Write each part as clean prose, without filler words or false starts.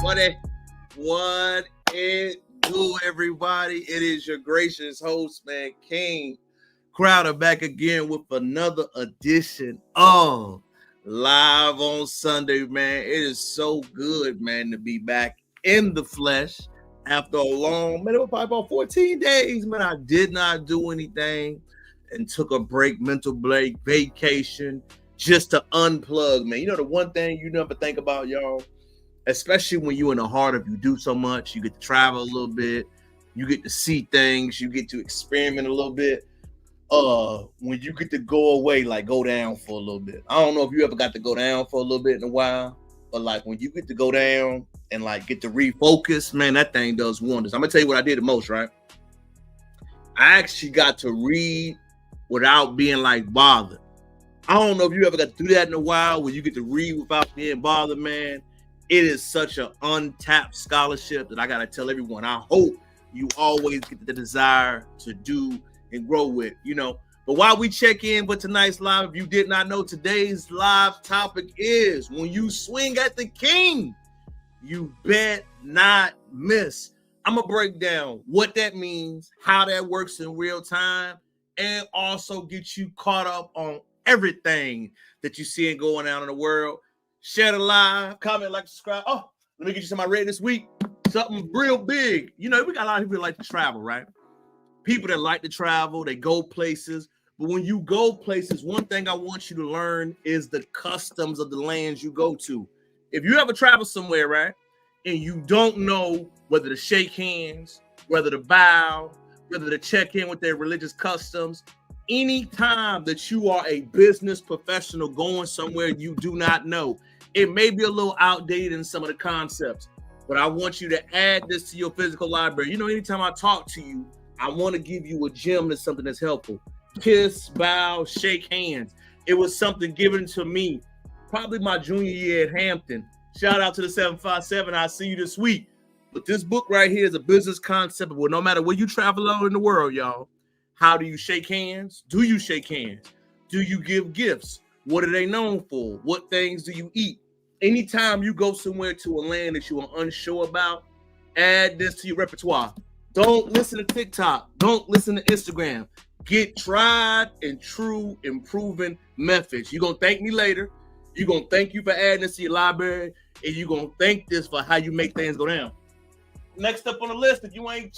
What it do, everybody? It is your gracious host, man, King Crowder, back again with another edition of Live on Sunday, man. It is so good, man, to be back in the flesh after a long, man, it was probably about 14 days, man. I did not do anything and took a break, mental break, vacation, just to unplug, man. You know, the one thing you never think about, y'all, especially when you're in the heart of you do so much, you get to travel a little bit, you get to see things, you get to experiment a little bit. When you get to go away, like go down for a little bit. I don't know if you ever got to go down for a little bit in a while, but like when you get to go down and like get to refocus, man, that thing does wonders. I'm gonna tell you what I did the most, right? I actually got to read without being like bothered. I don't know if you ever got to do that in a while, where you get to read without being bothered, man. It is such an untapped scholarship that I gotta tell everyone. I hope you always get the desire to do and grow with, you know. But while we check in with tonight's live, if you did not know, today's live topic is when you swing at the king, you bet not miss. I'm gonna break down what that means, how that works in real time, and also get you caught up on everything that you see going on in the world. Share the live, comment, like, subscribe. Oh, let me get you something I read this week. Something real big. You know, we got a lot of people that like to travel, right? People that like to travel, they go places. But when you go places, one thing I want you to learn is the customs of the lands you go to. If you ever travel somewhere, right, and you don't know whether to shake hands, whether to bow, whether to check in with their religious customs, anytime that you are a business professional going somewhere you do not know, it may be a little outdated in some of the concepts, but I want you to add this to your physical library. You know, anytime I talk to you, I want to give you a gem that's something that's helpful. Kiss, bow, shake hands. It was something given to me probably my junior year at Hampton. Shout out to the 757. I'll see you this week. But this book right here is a business concept where no matter where you travel out in the world, y'all, how do you shake hands? Do you shake hands? Do you give gifts? What are they known for? What things do you eat? Anytime you go somewhere to a land that you are unsure about, add this to your repertoire. Don't listen to TikTok. Don't listen to Instagram. Get tried and true and proven methods. You're going to thank me later. You're going to thank you for adding this to your library. And you're going to thank this for how you make things go down. Next up on the list, if you ain't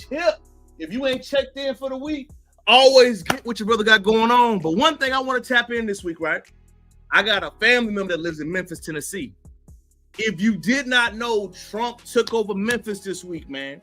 checked in for the week, always get what your brother got going on. But one thing I want to tap in this week, right? I got a family member that lives in Memphis, Tennessee. If you did not know, Trump took over Memphis this week, man.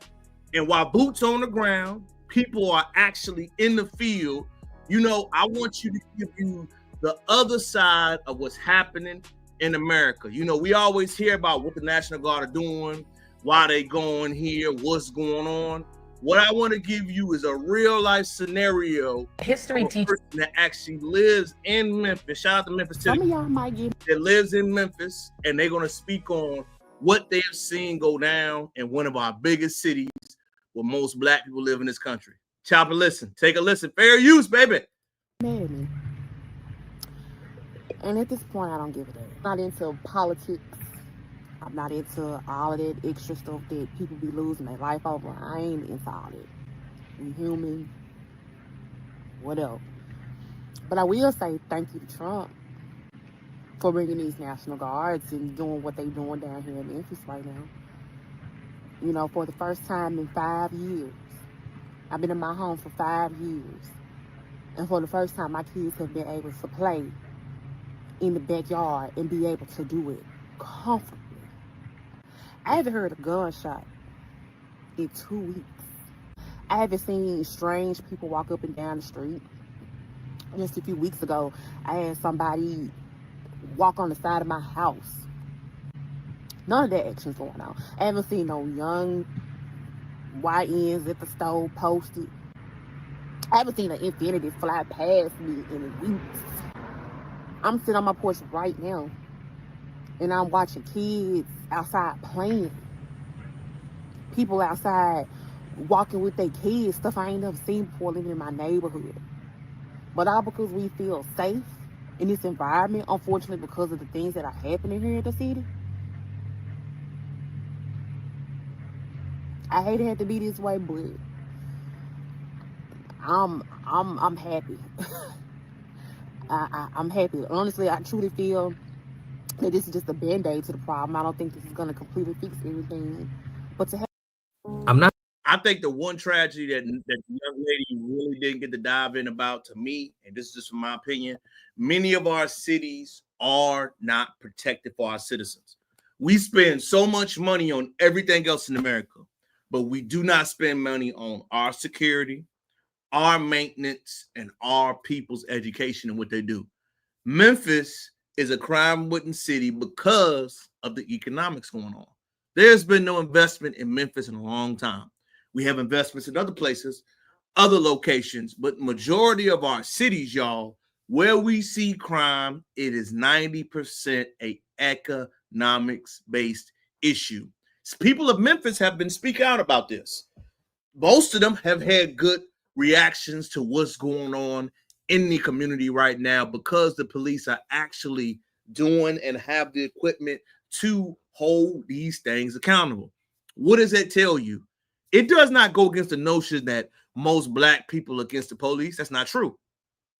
And while boots on the ground, people are actually in the field. You know, I want you to give you the other side of what's happening in America. You know, we always hear about what the National Guard are doing, why they going here, what's going on. What I want to give you is a real life scenario. History teacher that actually lives in Memphis. Shout out to Memphis. Some of y'all might get that lives in Memphis, and they're going to speak on what they have seen go down in one of our biggest cities where most black people live in this country. Chop and listen. Take a listen. Fair use, baby. Marry me. And at this point, I don't give a damn. I'm not into politics. I'm not into all of that extra stuff that people be losing their life over. I ain't into all that. We human. What else? But I will say thank you to Trump for bringing these National Guards and doing what they're doing down here in Memphis right now. You know, for the first time in 5 years. I've been in my home for 5 years. And for the first time, my kids have been able to play in the backyard and be able to do it comfortably. I haven't heard a gunshot in 2 weeks. I haven't seen strange people walk up and down the street. Just a few weeks ago, I had somebody walk on the side of my house. None of that action's going on. I haven't seen no young YNs at the stove posted. I haven't seen an Infinity fly past me in weeks. I'm sitting on my porch right now, and I'm watching kids outside playing. People outside walking with their kids, stuff I ain't never seen before living in my neighborhood. But all because we feel safe in this environment, unfortunately, because of the things that are happening here in the city. I hate it had to be this way, but I'm happy. I'm happy. Honestly, I truly feel that this is just a band-aid to the problem. I don't think this is gonna completely fix everything. But to have I think the one tragedy that the young lady really didn't get to dive in about, to me, and this is just from my opinion, many of our cities are not protected for our citizens. We spend so much money on everything else in America, but we do not spend money on our security, our maintenance, and our people's education and what they do. Memphis is a crime-ridden city because of the economics going on. There's been no investment in Memphis in a long time. We have investments in other places, other locations, but majority of our cities, y'all, where we see crime, it is 90% a economics-based issue. People of Memphis have been speaking out about this. Most of them have had good reactions to what's going on in the community right now because the police are actually doing and have the equipment to hold these things accountable. What does that tell you? It does not go against the notion that most black people are against the police. That's not true.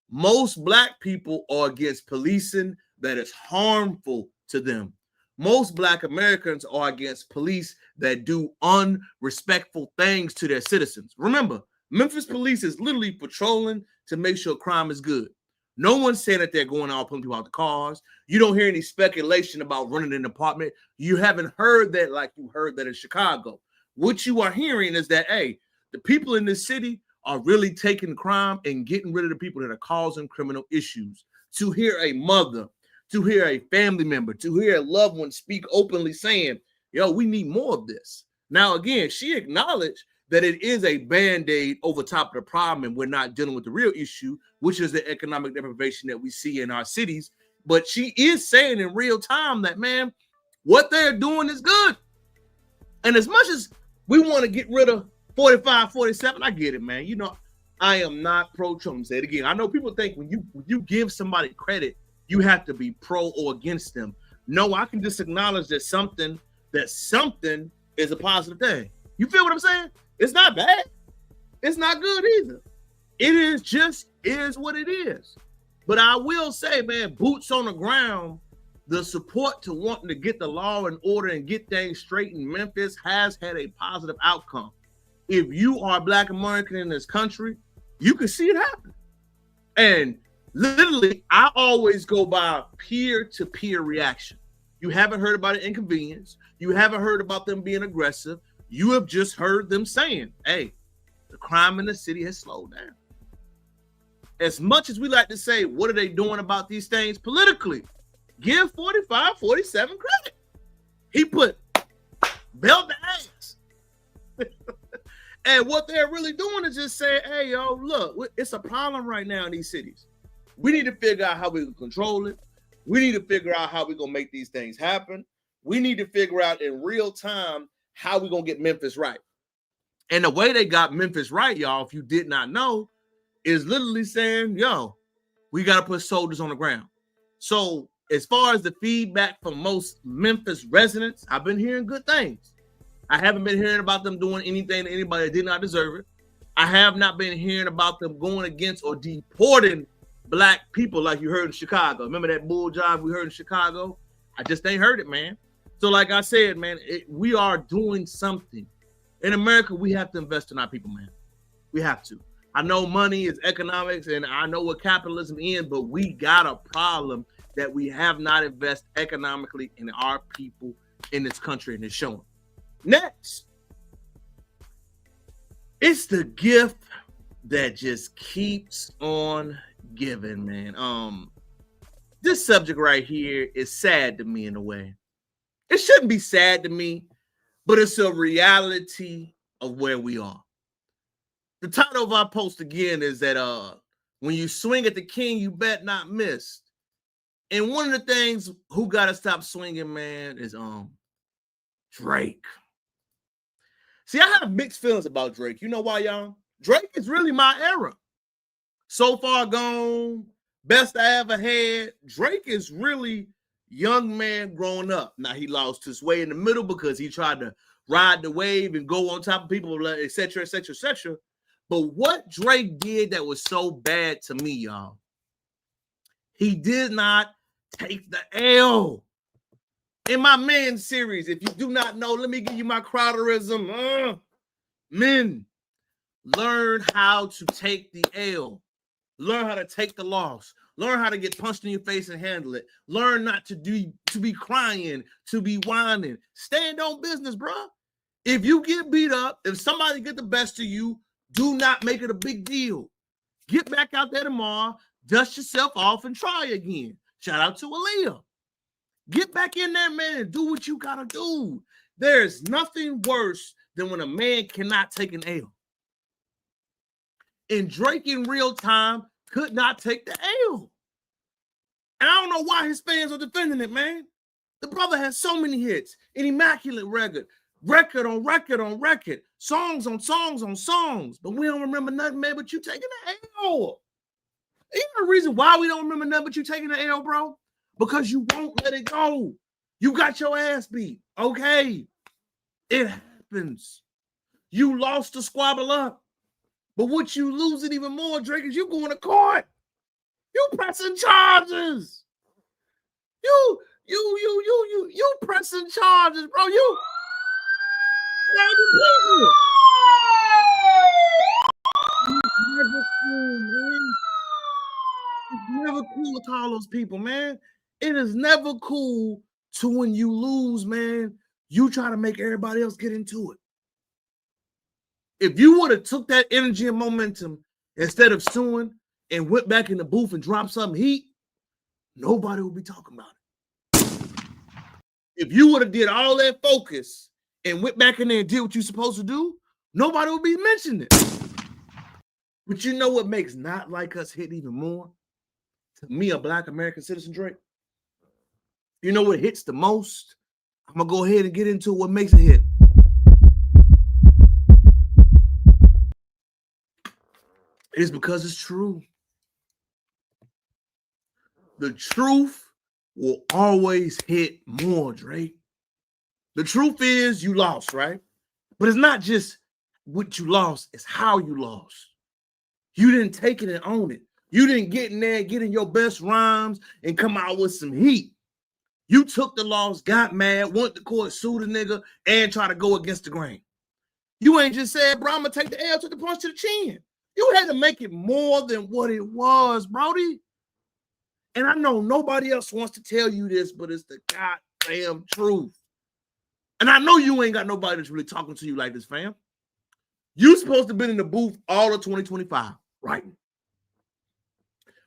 Most black people are against policing that is harmful to them. Most black Americans are against police that do unrespectful things to their citizens. Remember, Memphis police is literally patrolling to make sure crime is good. No one's saying that they're going out pulling people out the cars. You don't hear any speculation about running an apartment. You haven't heard that like you heard that in Chicago. What you are hearing is that, hey, the people in this city are really taking crime and getting rid of the people that are causing criminal issues. To hear a mother, to hear a family member, to hear a loved one speak openly saying, yo, we need more of this. Now, again, she acknowledged that it is a band-aid over top of the problem and we're not dealing with the real issue, which is the economic deprivation that we see in our cities. But she is saying in real time that, man, what they're doing is good. And as much as we want to get rid of 45, 47, I get it, man. You know, I am not pro-Trump. Say it again. I know people think when you give somebody credit, you have to be pro or against them. No, I can just acknowledge that something is a positive thing. You feel what I'm saying? It's not bad. It's not good either. It is what it is. But I will say, man, boots on the ground, the support to wanting to get the law and order and get things straight in Memphis has had a positive outcome. If you are a Black American in this country, you can see it happen. And literally, I always go by peer-to-peer reaction. You haven't heard about an inconvenience. You haven't heard about them being aggressive. You have just heard them saying, hey, the crime in the city has slowed down. As much as we like to say, what are they doing about these things politically? Give 45, 47 credit. He put belt the ass. And what they're really doing is just saying, hey, yo, look, it's a problem right now in these cities. We need to figure out how we can control it. We need to figure out how we're going to make these things happen. We need to figure out in real time how we're going to get Memphis right. And the way they got Memphis right, y'all, if you did not know, is literally saying, yo, we got to put soldiers on the ground. So as far as the feedback from most Memphis residents, I've been hearing good things. I haven't been hearing about them doing anything to anybody that did not deserve it. I have not been hearing about them going against or deporting Black people like you heard in Chicago. Remember that bull job we heard in Chicago? I just ain't heard it, man. So like I said, man, we are doing something. In America, we have to invest in our people, man. We have to. I know money is economics and I know what capitalism is, but we got a problem that we have not invested economically in our people in this country, and it's showing. Next, it's the gift that just keeps on giving, man. This subject right here is sad to me in a way. It shouldn't be sad to me, but it's a reality of where we are. The title of our post again is that when you swing at the king, you bet not miss. And one of the things who got to stop swinging, man, is Drake. See, I have mixed feelings about Drake. You know why, y'all? Drake is really my era. So Far Gone, Best I Ever Had. Drake is really young man growing up. Now, he lost his way in the middle because he tried to ride the wave and go on top of people, et cetera, et cetera, et cetera. But what Drake did that was so bad to me, y'all, he did not take the L. In my men series, if you do not know, let me give you my Crowderism. Men, learn how to take the L. Learn how to take the loss. Learn how to get punched in your face and handle it. Learn not to be crying, to be whining. Stand on business, bro. If you get beat up, if somebody get the best of you, do not make it a big deal. Get back out there tomorrow, dust yourself off, and try again. Shout out to Aaliyah. Get back in there, man, and do what you gotta do. There's nothing worse than when a man cannot take an L. And Drake in real time could not take the L. And I don't know why his fans are defending it, man. The brother has so many hits, an immaculate record on record on record, songs on songs on songs, but we don't remember nothing, man, but you taking the L. You know the reason why we don't remember nothing but you taking the L, bro? Because you won't let it go. You got your ass beat. Okay. It happens. You lost the squabble up. But what you losing even more, Drake, is you going to court. You pressing charges. You pressing charges, bro. You people. It's never cool, man. It's never cool to call those people, man. It is never cool to when you lose, man, you try to make everybody else get into it. If you would have took that energy and momentum instead of suing and went back in the booth and dropped some heat, nobody would be talking about it. If you would have did all that focus and went back in there and did what you're supposed to do, nobody would be mentioning it. But you know what makes Not Like Us hit even more? To me, a Black American citizen, Drake. You know what hits the most? I'm going to go ahead and get into what makes it hit. It's because it's true. The truth will always hit more, Drake. The truth is you lost, right? But it's not just what you lost, it's how you lost. You didn't take it and own it. You didn't get in there, get in your best rhymes, and come out with some heat. You took the loss, got mad, went to court, sued a nigga, and try to go against the grain. You ain't just said, bro, I'm going to take the L, took the punch to the chin. You had to make it more than what it was, Brody. And I know nobody else wants to tell you this, but it's the goddamn truth. And I know you ain't got nobody that's really talking to you like this, fam. You supposed to have been in the booth all of 2025, writing.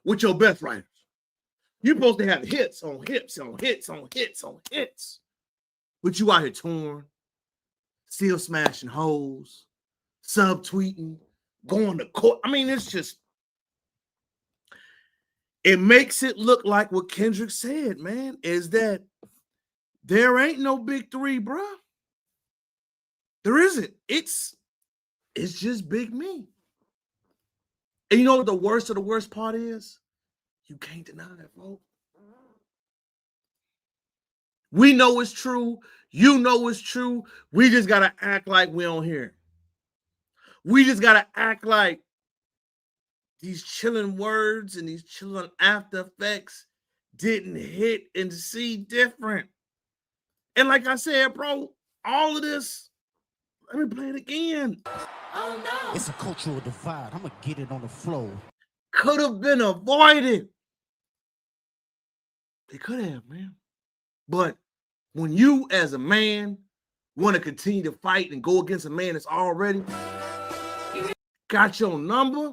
With your best writers. You're supposed to have hits on hits on hits on hits on hits. But you out here torn, still smashing hoes, subtweeting, going to court. I mean, it's just, it makes it look like what Kendrick said, man, is that there ain't no big three, bro. There isn't. It's just big me. And you know what the worst of the worst part is? You can't deny that, bro. We know it's true. You know it's true. We just got to act like we don't hear it. We just got to act like these chilling words and these chilling after effects didn't hit and see different. And like I said, bro, all of this, let me play it again. Oh no. It's a cultural divide. I'm going to get it on the floor. Could have been avoided. They could have, man. But when you as a man want to continue to fight and go against a man that's already got your number,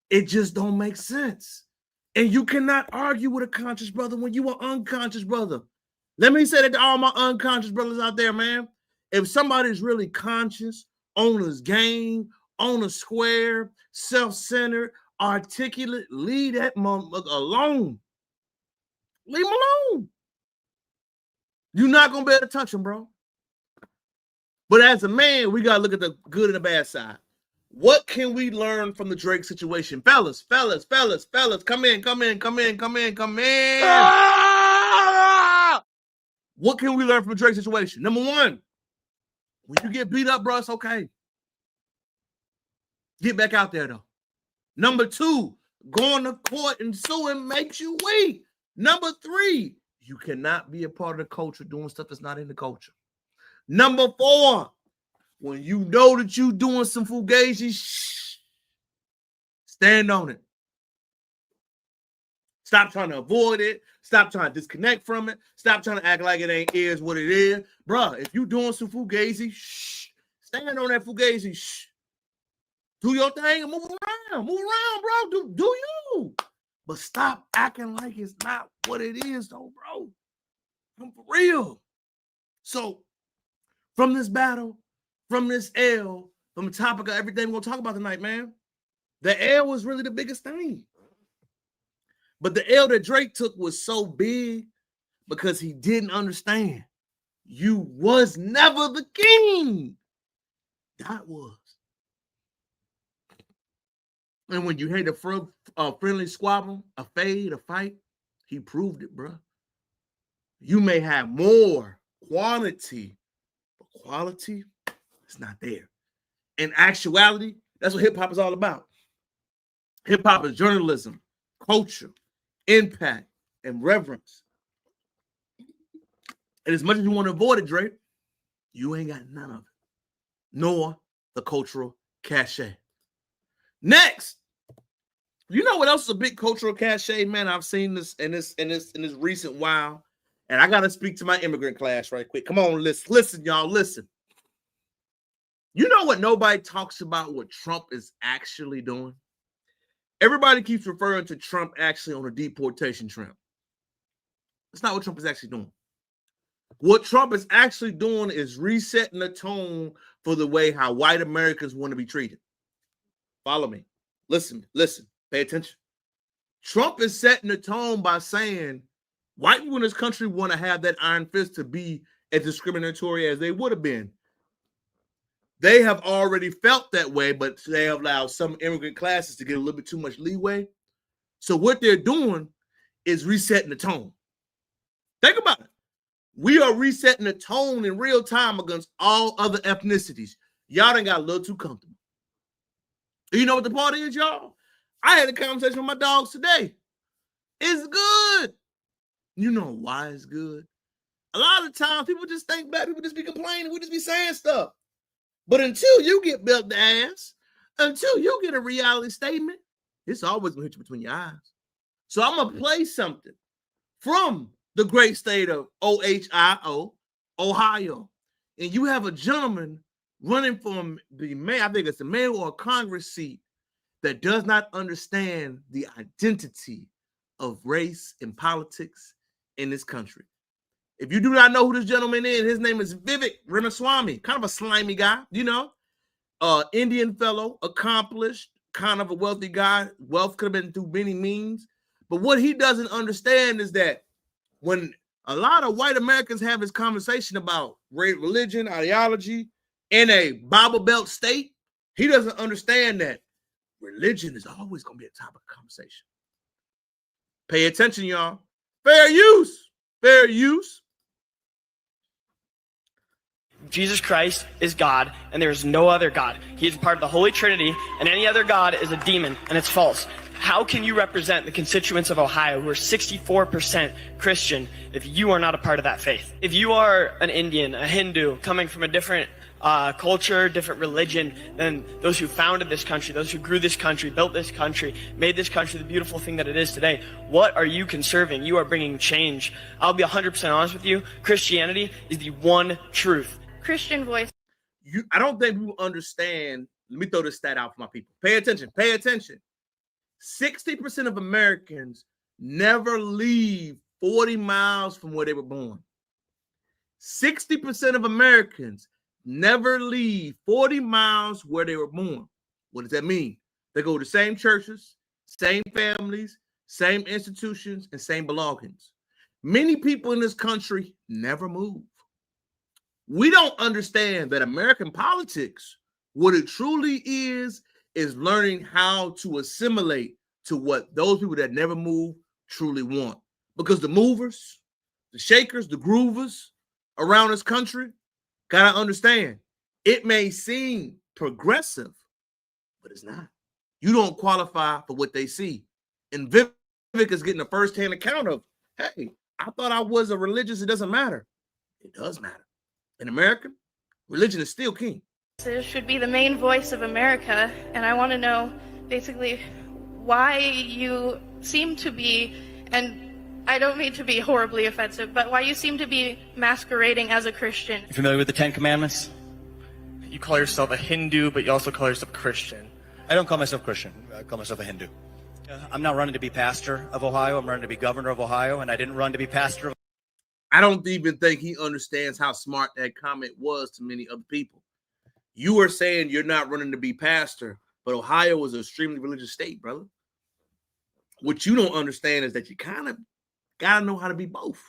it just don't make sense. And you cannot argue with a conscious brother when you are unconscious brother. Let me say that to all my unconscious brothers out there, man. If somebody's really conscious, on his game, on a square, self-centered, articulate, leave that motherfucker alone. Leave him alone. You're not going to be able to touch him, bro. But as a man, we got to look at the good and the bad side. What can we learn from the Drake situation? Fellas, come in. Ah! What can we learn from the Drake situation? Number one, When you get beat up, bro, it's okay. Get back out there, though. Number 2, going to court and suing makes you weak. Number 3, you cannot be a part of the culture doing stuff that's not in the culture. Number 4, when you know that you're doing some fugazi, stand on it. Stop trying to avoid it. Stop trying to disconnect from it. Stop trying to act like it ain't is what it is. Bruh, if you doing some fugazi, stand on that fugazi. Do your thing and move around. Move around, bro. Do you. But stop acting like it's not what it is, though, bro. I'm for real. So, from this battle, from this L, from the topic of everything we're going to talk about tonight, man, the L was really the biggest thing. But the L that Drake took was so big because he didn't understand. You was never the king. That was. And when you hate a friendly squabble, a fade, a fight, he proved it, bro. You may have more quantity, but quality is not there. In actuality, that's what hip-hop is all about. Hip-hop is journalism, culture, impact, and reverence. And as much as you want to avoid it, Drake, you ain't got none of it, nor the cultural cachet. Next, you know what else is a big cultural cachet, man? I've seen this in this recent while, and I gotta speak to my immigrant class right quick. Come on, listen, y'all, listen. You know what nobody talks about? What Trump is actually doing? Everybody keeps referring to Trump actually on a deportation trip. That's not what Trump is actually doing. What Trump is actually doing is resetting the tone for the way how white Americans want to be treated. Follow me. Listen, pay attention. Trump is setting the tone by saying white people in this country want to have that iron fist to be as discriminatory as they would have been. They have already felt that way, but they have allowed some immigrant classes to get a little bit too much leeway. So what they're doing is resetting the tone. Think about it. We are resetting the tone in real time against all other ethnicities. Y'all done got a little too comfortable. You know what the part is, y'all? I had a conversation with my dogs today. It's good. You know why it's good? A lot of times people just think black people just be complaining. We just be saying stuff. But until you get built the ass, until you get a reality statement, it's always going to hit you between your eyes. So I'm going to play something from the great state of Ohio, Ohio. And you have a gentleman running for the mayor, I think it's the mayor or a Congress seat, that does not understand the identity of race and politics in this country. If you do not know who this gentleman is, his name is Vivek Ramaswamy, kind of a slimy guy, you know, Indian fellow, accomplished, kind of a wealthy guy. Wealth could have been through many means. But what he doesn't understand is that when a lot of white Americans have this conversation about religion, ideology in a Bible Belt state, he doesn't understand that religion is always going to be a topic of conversation. Pay attention, y'all. Fair use. Fair use. Jesus Christ is God, and there is no other God. He is part of the Holy Trinity, and any other God is a demon, and it's false. How can you represent the constituents of Ohio who are 64% Christian if you are not a part of that faith? If you are an Indian, a Hindu, coming from a different culture, different religion than those who founded this country, those who grew this country, built this country, made this country the beautiful thing that it is today, what are you conserving? You are bringing change. I'll be 100% honest with you. Christianity is the one truth. Christian voice. I don't think people understand. Let me throw this stat out for my people. Pay attention. Pay attention. 60% of Americans never leave 40 miles from where they were born. 60% of Americans never leave 40 miles where they were born. What does that mean? They go to the same churches, same families, same institutions, and same belongings. Many people in this country never move. We don't understand that American politics, what it truly is learning how to assimilate to what those people that never move truly want. Because the movers, the shakers, the groovers around this country got to understand It may seem progressive, but it's not. You don't qualify for what they see. And Vivek is getting a first-hand account of, hey, I thought I was a religious. It doesn't matter. It does matter. In America, religion is still king. This should be the main voice of America, and I want to know basically why you seem to be, and I don't mean to be horribly offensive, but why you seem to be masquerading as a Christian. You familiar with the 10 Commandments? You call yourself a Hindu, but you also call yourself Christian. I don't call myself Christian. I call myself a Hindu. I'm not running to be pastor of Ohio. I'm running to be governor of Ohio, and I didn't run to be pastor of... I don't even think he understands how smart that comment was to many other people. You are saying you're not running to be pastor, but Ohio is an extremely religious state, brother. What you don't understand is that you kind of got to know how to be both.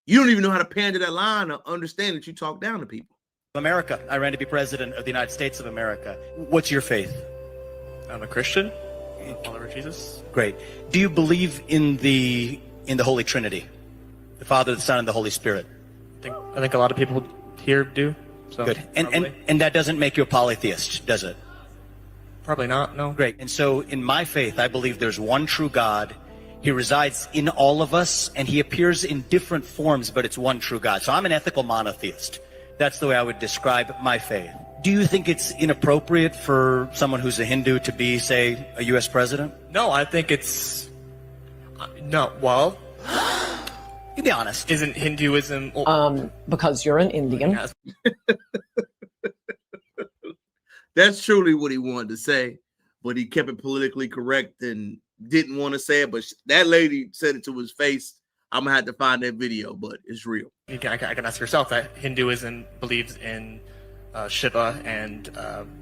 You don't even know how to pander that line or understand that you talk down to people. America. I ran to be president of the United States of America. What's your faith? I'm a Christian. I'm a follower of Jesus. Great. Do you believe in the Holy Trinity? The Father, the Son, and the Holy Spirit? I think a lot of people here do. So good. And that doesn't make you a polytheist, does it? Probably not, no. Great. And so in my faith, I believe there's one true God. He resides in all of us, and he appears in different forms, but it's one true God. So I'm an ethical monotheist. That's the way I would describe my faith. Do you think it's inappropriate for someone who's a Hindu to be, say, a U.S. president? No, I think it's... no, well... You be honest. Isn't Hinduism... Because you're an Indian. That's truly what he wanted to say, but he kept it politically correct and didn't want to say it. But that lady said it to his face. I'm going to have to find that video, but it's real. I can ask yourself that Hinduism believes in Shiva and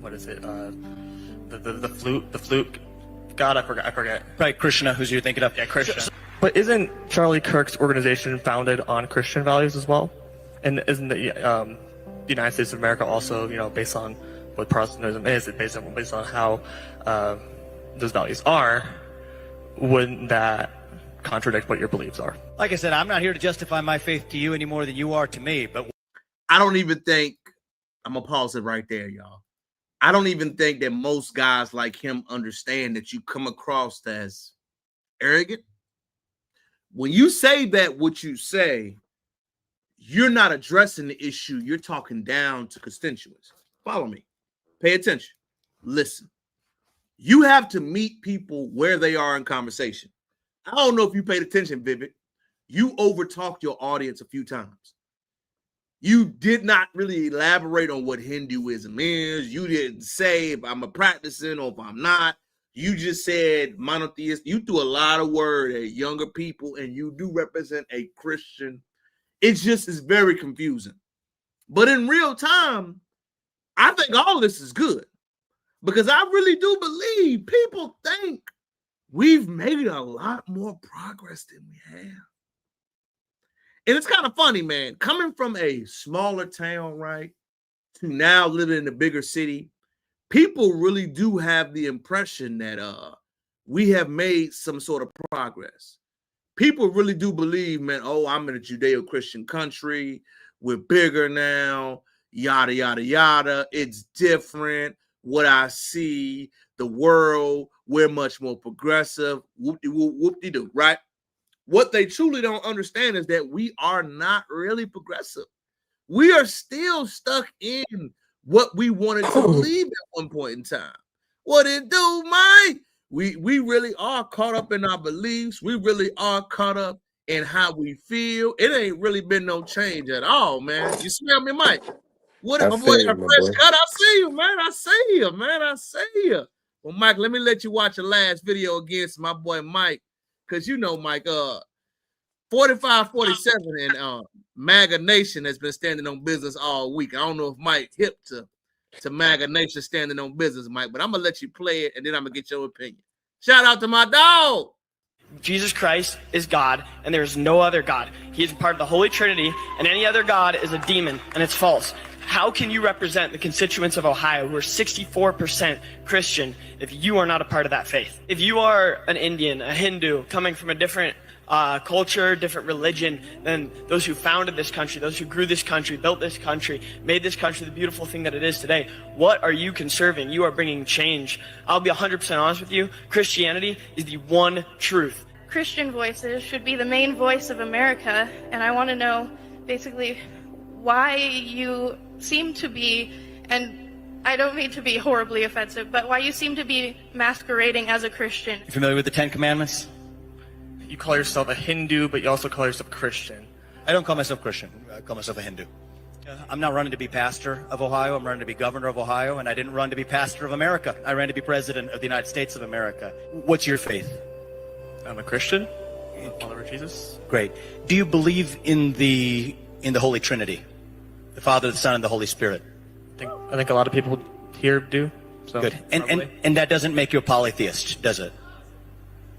what is it? The flute god. I forget. Right, Krishna, who's you're thinking of? Yeah, Krishna. But isn't Charlie Kirk's organization founded on Christian values as well? And isn't the United States of America also, based on what Protestantism is, based on how those values are? Wouldn't that contradict what your beliefs are? Like I said, I'm not here to justify my faith to you any more than you are to me, but I don't even think, I'm gonna pause it right there, y'all. I don't even think that most guys like him understand that you come across as arrogant. When you say that what you say, you're not addressing the issue. You're talking down to constituents. Follow me. Pay attention. Listen. You have to meet people where they are in conversation. I don't know if you paid attention, Vivek. You overtalked your audience a few times. You did not really elaborate on what Hinduism is. You didn't say if I'm a practicing or if I'm not. You just said monotheist. You threw a lot of word at younger people, and you do represent a Christian. It's very confusing. But in real time, I think all this is good because I really do believe people think we've made a lot more progress than we have. And it's kind of funny, man, coming from a smaller town, right, to now living in a bigger city, people really do have the impression that we have made some sort of progress. People really do believe, man, oh, I'm in a Judeo-Christian country. We're bigger now, yada, yada, yada. It's different. What I see, the world, we're much more progressive. Whoop-de-whoop-de-doo, right? What they truly don't understand is that we are not really progressive. We are still stuck in what we wanted to believe at one point in time. What it do, Mike? We really are caught up in our beliefs. We really are caught up in how we feel. It ain't really been no change at all, man. You smell me, Mike? What my boy got a fresh cut? I see you, man. I see you, man. I see you. Well, Mike, let me let you watch the last video against my boy Mike. Because you know, Mike, 4547 and MAGA Nation has been standing on business all week. I don't know if Mike hip to MAGA Nation standing on business, Mike, but I'm going to let you play it, and then I'm going to get your opinion. Shout out to my dog. Jesus Christ is God, and there is no other God. He is part of the Holy Trinity, and any other God is a demon, and it's false. How can you represent the constituents of Ohio who are 64% Christian if you are not a part of that faith? If you are an Indian, a Hindu, coming from a different culture, different religion than those who founded this country, those who grew this country, built this country, made this country the beautiful thing that it is today, what are you conserving? You are bringing change. I'll be 100% honest with you. Christianity is the one truth. Christian voices should be the main voice of America, and I want to know basically why you seem to be, and I don't mean to be horribly offensive, but why you seem to be masquerading as a Christian. You familiar with the Ten Commandments? You call yourself a Hindu, but you also call yourself Christian. I don't call myself Christian. I call myself a Hindu. I'm not running to be pastor of Ohio. I'm running to be governor of Ohio, and I didn't run to be pastor of America. I ran to be president of the United States of America. What's your faith? I'm a Christian. I'm a follower of Jesus. Great. Do you believe in the Holy Trinity? The Father, the Son, and the Holy Spirit? I think a lot of people here do. So good. And that doesn't make you a polytheist, does it?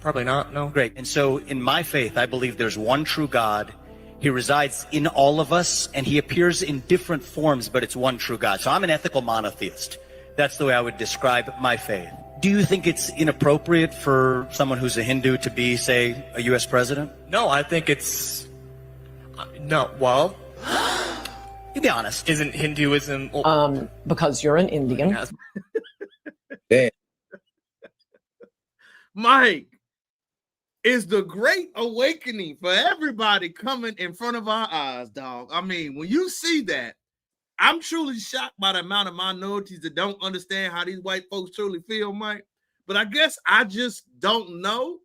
Probably not, no. Great. And so in my faith, I believe there's one true God. He resides in all of us, and he appears in different forms, but it's one true God. So I'm an ethical monotheist. That's the way I would describe my faith. Do you think it's inappropriate for someone who's a Hindu to be, say, a U.S. president? No, I think it's... no, well... You be honest. Isn't Hinduism... Because you're an Indian. Damn. Mike, it's the great awakening for everybody coming in front of our eyes, dog. I mean, when you see that, I'm truly shocked by the amount of minorities that don't understand how these white folks truly feel, Mike. But I guess I just don't know.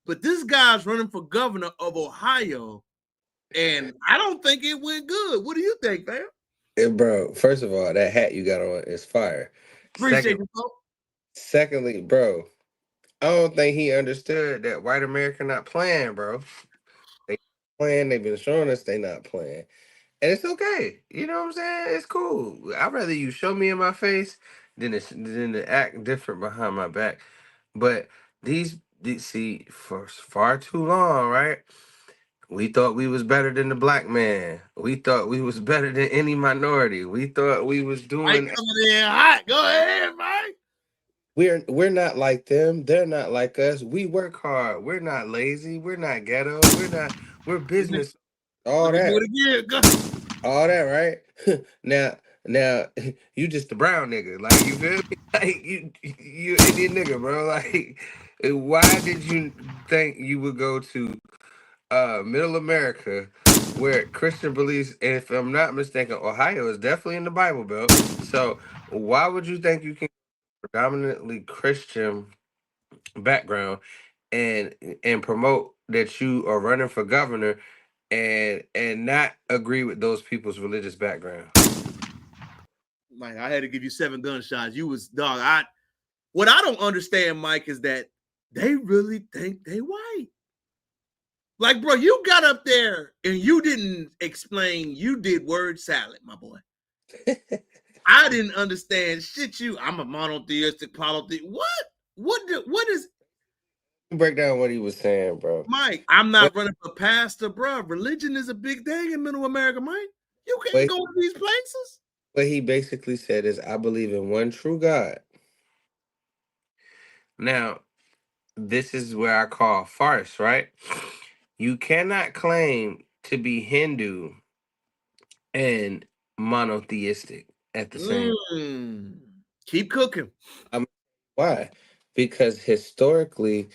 But this guy's running for governor of Ohio, and I don't think it went good. What do you think, man? Hey, bro, first of all, that hat you got on is fire. Appreciate it, folks. Secondly, bro, I don't think he understood that white America not playing, bro. They playing. They've been showing us they not playing. And it's okay. You know what I'm saying? It's cool. I'd rather you show me in my face than to act different behind my back. But these see, for far too long, right? We thought we was better than the black man. We thought we was better than any minority. We thought we was doing... Mike coming in hot. Go ahead, Mike. We're not like them. They're not like us. We work hard. We're not lazy. We're not ghetto. We're business. All that. Do it again. Go. All that, right? Now, you just a brown nigga. Like, you feel me? Like, you Indian nigga, bro. Like, why did you think you would go to middle America where Christian beliefs, and if I'm not mistaken, Ohio is definitely in the Bible Belt. So why would you think you can predominantly Christian background and promote that you are running for governor and not agree with those people's religious background? Mike, I had to give you 7 gunshots. You was dog. What I don't understand, Mike, is that they really think they white. Like, bro, you got up there and you didn't explain. You did word salad, my boy. I didn't understand shit. I'm a monotheistic polytheist. What is? Break down what he was saying, bro. Mike, I'm not running for pastor, bro. Religion is a big thing in Middle America, Mike. You can't go to these places. What he basically said is, I believe in one true God. Now, this is where I call farce, right? You cannot claim to be Hindu and monotheistic at the same time. Keep cooking. Why? Because historically,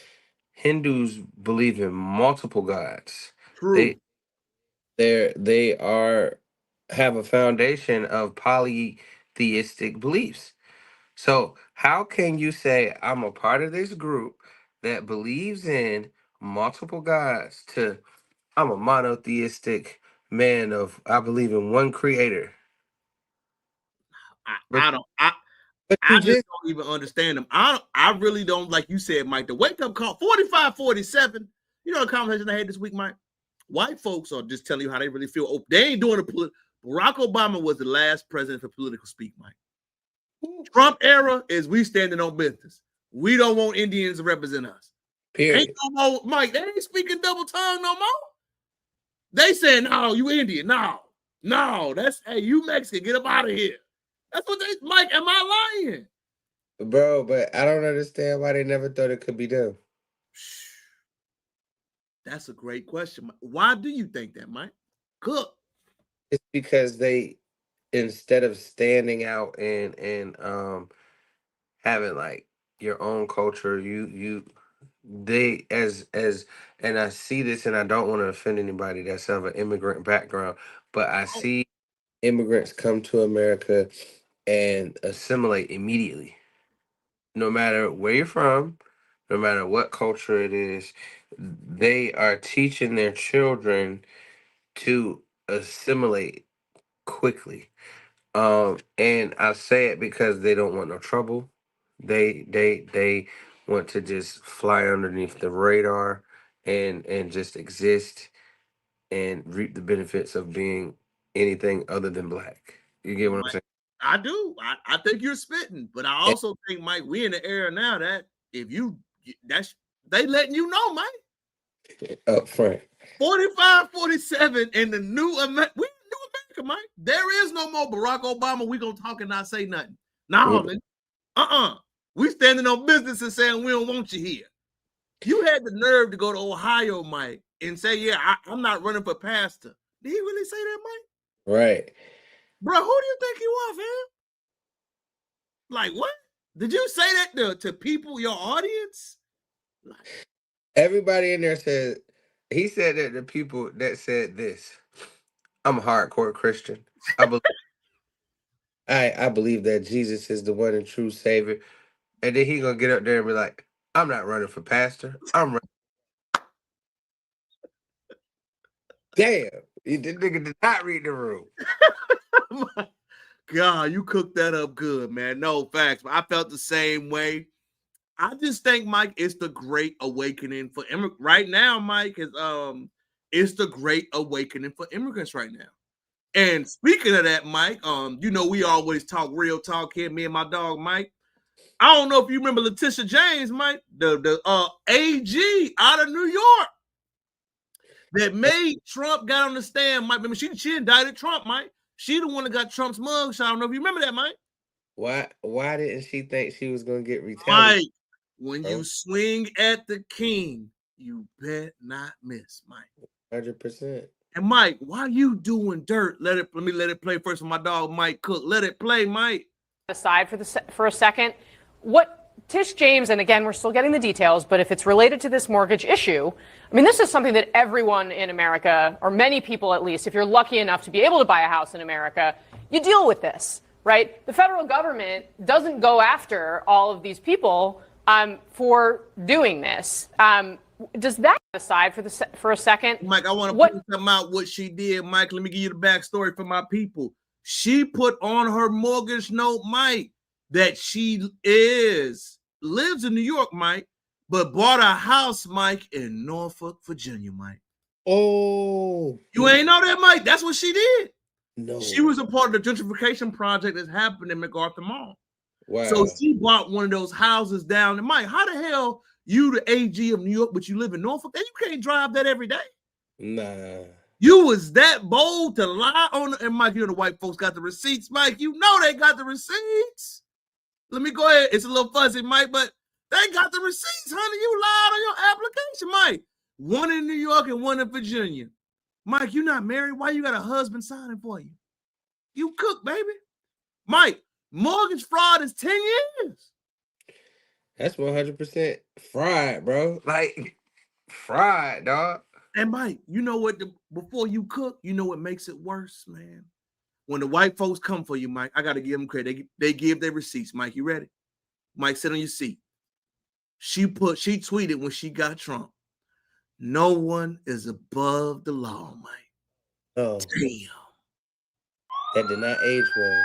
Hindus believe in multiple gods. True. They have a foundation of polytheistic beliefs. So how can you say I'm a part of this group that believes in multiple gods to I'm a monotheistic man of I believe in one creator? I just don't even understand them. I really don't, like you said, Mike, the wake up call 45-47. You know the conversation I had this week, Mike? White folks are just telling you how they really feel. Oh, they ain't doing Barack Obama was the last president for political speak, Mike. Trump era is we standing on business. We don't want Indians to represent us. Period. Ain't no more, Mike, they ain't speaking double tongue no more. They saying, no, you Indian. No, No, that's hey, you Mexican, get up out of here. That's what they Mike. Am I lying? Bro, but I don't understand why they never thought it could be done. That's a great question. Why do you think that, Mike? Cook. It's because they, instead of standing out and having like your own culture, they as and I see this, and I don't want to offend anybody that's of an immigrant background, but I see immigrants come to America and assimilate immediately. No matter where you're from, no matter what culture it is, they are teaching their children to assimilate quickly. And I say it because they don't want no trouble. They want to just fly underneath the radar and just exist and reap the benefits of being anything other than black. You get what I'm saying? I do. I think you're spitting, but I also think, Mike, we in the era now that if you they letting you know, Mike. Up front. 45, 47 in the new America. We new America, Mike. There is no more Barack Obama. We gonna talk and not say nothing. No, we standing on business and saying we don't want you here. You had the nerve to go to Ohio, Mike, and say, yeah, I'm not running for pastor. Did he really say that, Mike? Right. Bro, who do you think you are, fam? Like, what? Did you say that to people, your audience? Everybody in there said, he said that the people that said this, I'm a hardcore Christian. I believe that Jesus is the one and true Savior. And then he gonna get up there and be like, I'm not running for pastor. I'm running. Damn, this nigga did not read the room. My God, you cooked that up good, man. No facts. I felt the same way. I just think, Mike, it's the great awakening for immigrants right now. Mike is it's the great awakening for immigrants right now. And speaking of that, Mike, you know we always talk real talk here, me and my dog Mike. I don't know if you remember Leticia James, Mike, the AG out of New York that made Trump got on the stand, Mike. Remember, she indicted Trump, Mike. She the one that got Trump's mugshot. I don't know if you remember that, Mike. Why didn't she think she was gonna get retaliated? Mike, when you swing at the king, you bet not miss, Mike. 100%. And Mike, why you doing dirt? Let me let it play first for my dog Mike Cook. Let it play, Mike. Aside for a second, what Tish James, and again, we're still getting the details, but if it's related to this mortgage issue, I mean, this is something that everyone in America, or many people at least, if you're lucky enough to be able to buy a house in America, you deal with this, right? The federal government doesn't go after all of these people for doing this. Does that aside for a second? Mike, I want to point something out what she did, Mike. Let me give you the backstory for my people. She put on her mortgage note, Mike, that she lives in New York, Mike, but bought a house, Mike, in Norfolk, Virginia, Mike. Oh. You ain't know that, Mike? That's what she did. No. She was a part of the gentrification project that's happened in MacArthur Mall. Wow. So she bought one of those houses down in Mike. How the hell you the AG of New York, but you live in Norfolk? And you can't drive that every day. Nah. You was that bold to lie on, and Mike, you know the white folks got the receipts, Mike. You know they got the receipts. Let me go ahead. It's a little fuzzy, Mike, but they got the receipts, honey. You lied on your application, Mike. One in New York and one in Virginia. Mike, you not married? Why you got a husband signing for you? You cook, baby. Mike, mortgage fraud is 10 years. That's 100% fraud, bro. Like, fraud, dog. And Mike, you know what? Before you cook, you know what makes it worse, man? When the white folks come for you, Mike, I got to give them credit. They give their receipts. Mike, you ready? Mike, sit on your seat. She tweeted when she got Trump, no one is above the law, Mike. Oh. Damn. That did not age well.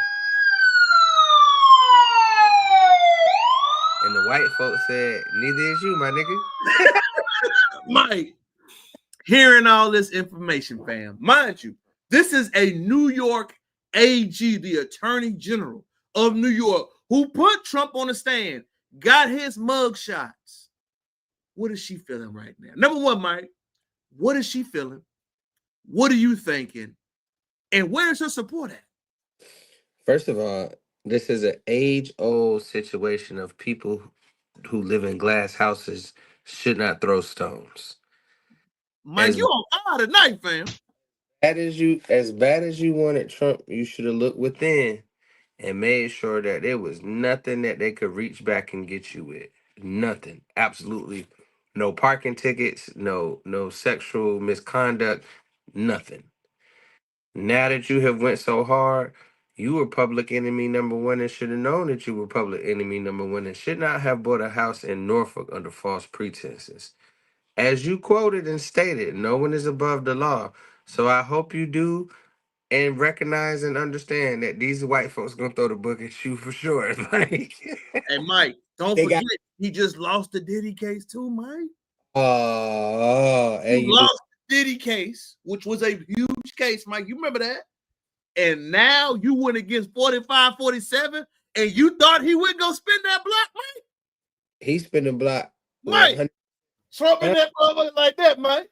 And the white folks said, neither is you, my nigga. Mike, hearing all this information, fam, mind you, this is a New York AG, the Attorney General of New York, who put Trump on the stand, got his mug shots. What is she feeling right now? Number one, Mike, what is she feeling? What are you thinking? And where's your support at? First of all, this is an age-old situation of people who live in glass houses should not throw stones. Mike, you on fire tonight, fam. As bad as you wanted Trump, you should have looked within and made sure that there was nothing that they could reach back and get you with. Nothing. Absolutely no parking tickets, no sexual misconduct, nothing. Now that you have went so hard, you were public enemy number one and should have known that you were public enemy number one and should not have bought a house in Norfolk under false pretenses. As you quoted and stated, no one is above the law. So I hope you do and recognize and understand that these white folks gonna throw the book at you for sure. Like, hey, Mike, don't forget he just lost the Diddy case too, Mike. And you lost the Diddy case, which was a huge case, Mike. You remember that? And now you went against 45, 47, and you thought he wouldn't go spin that block, Mike? He's spinning block. Mike, Trump in that motherfucker like that, Mike.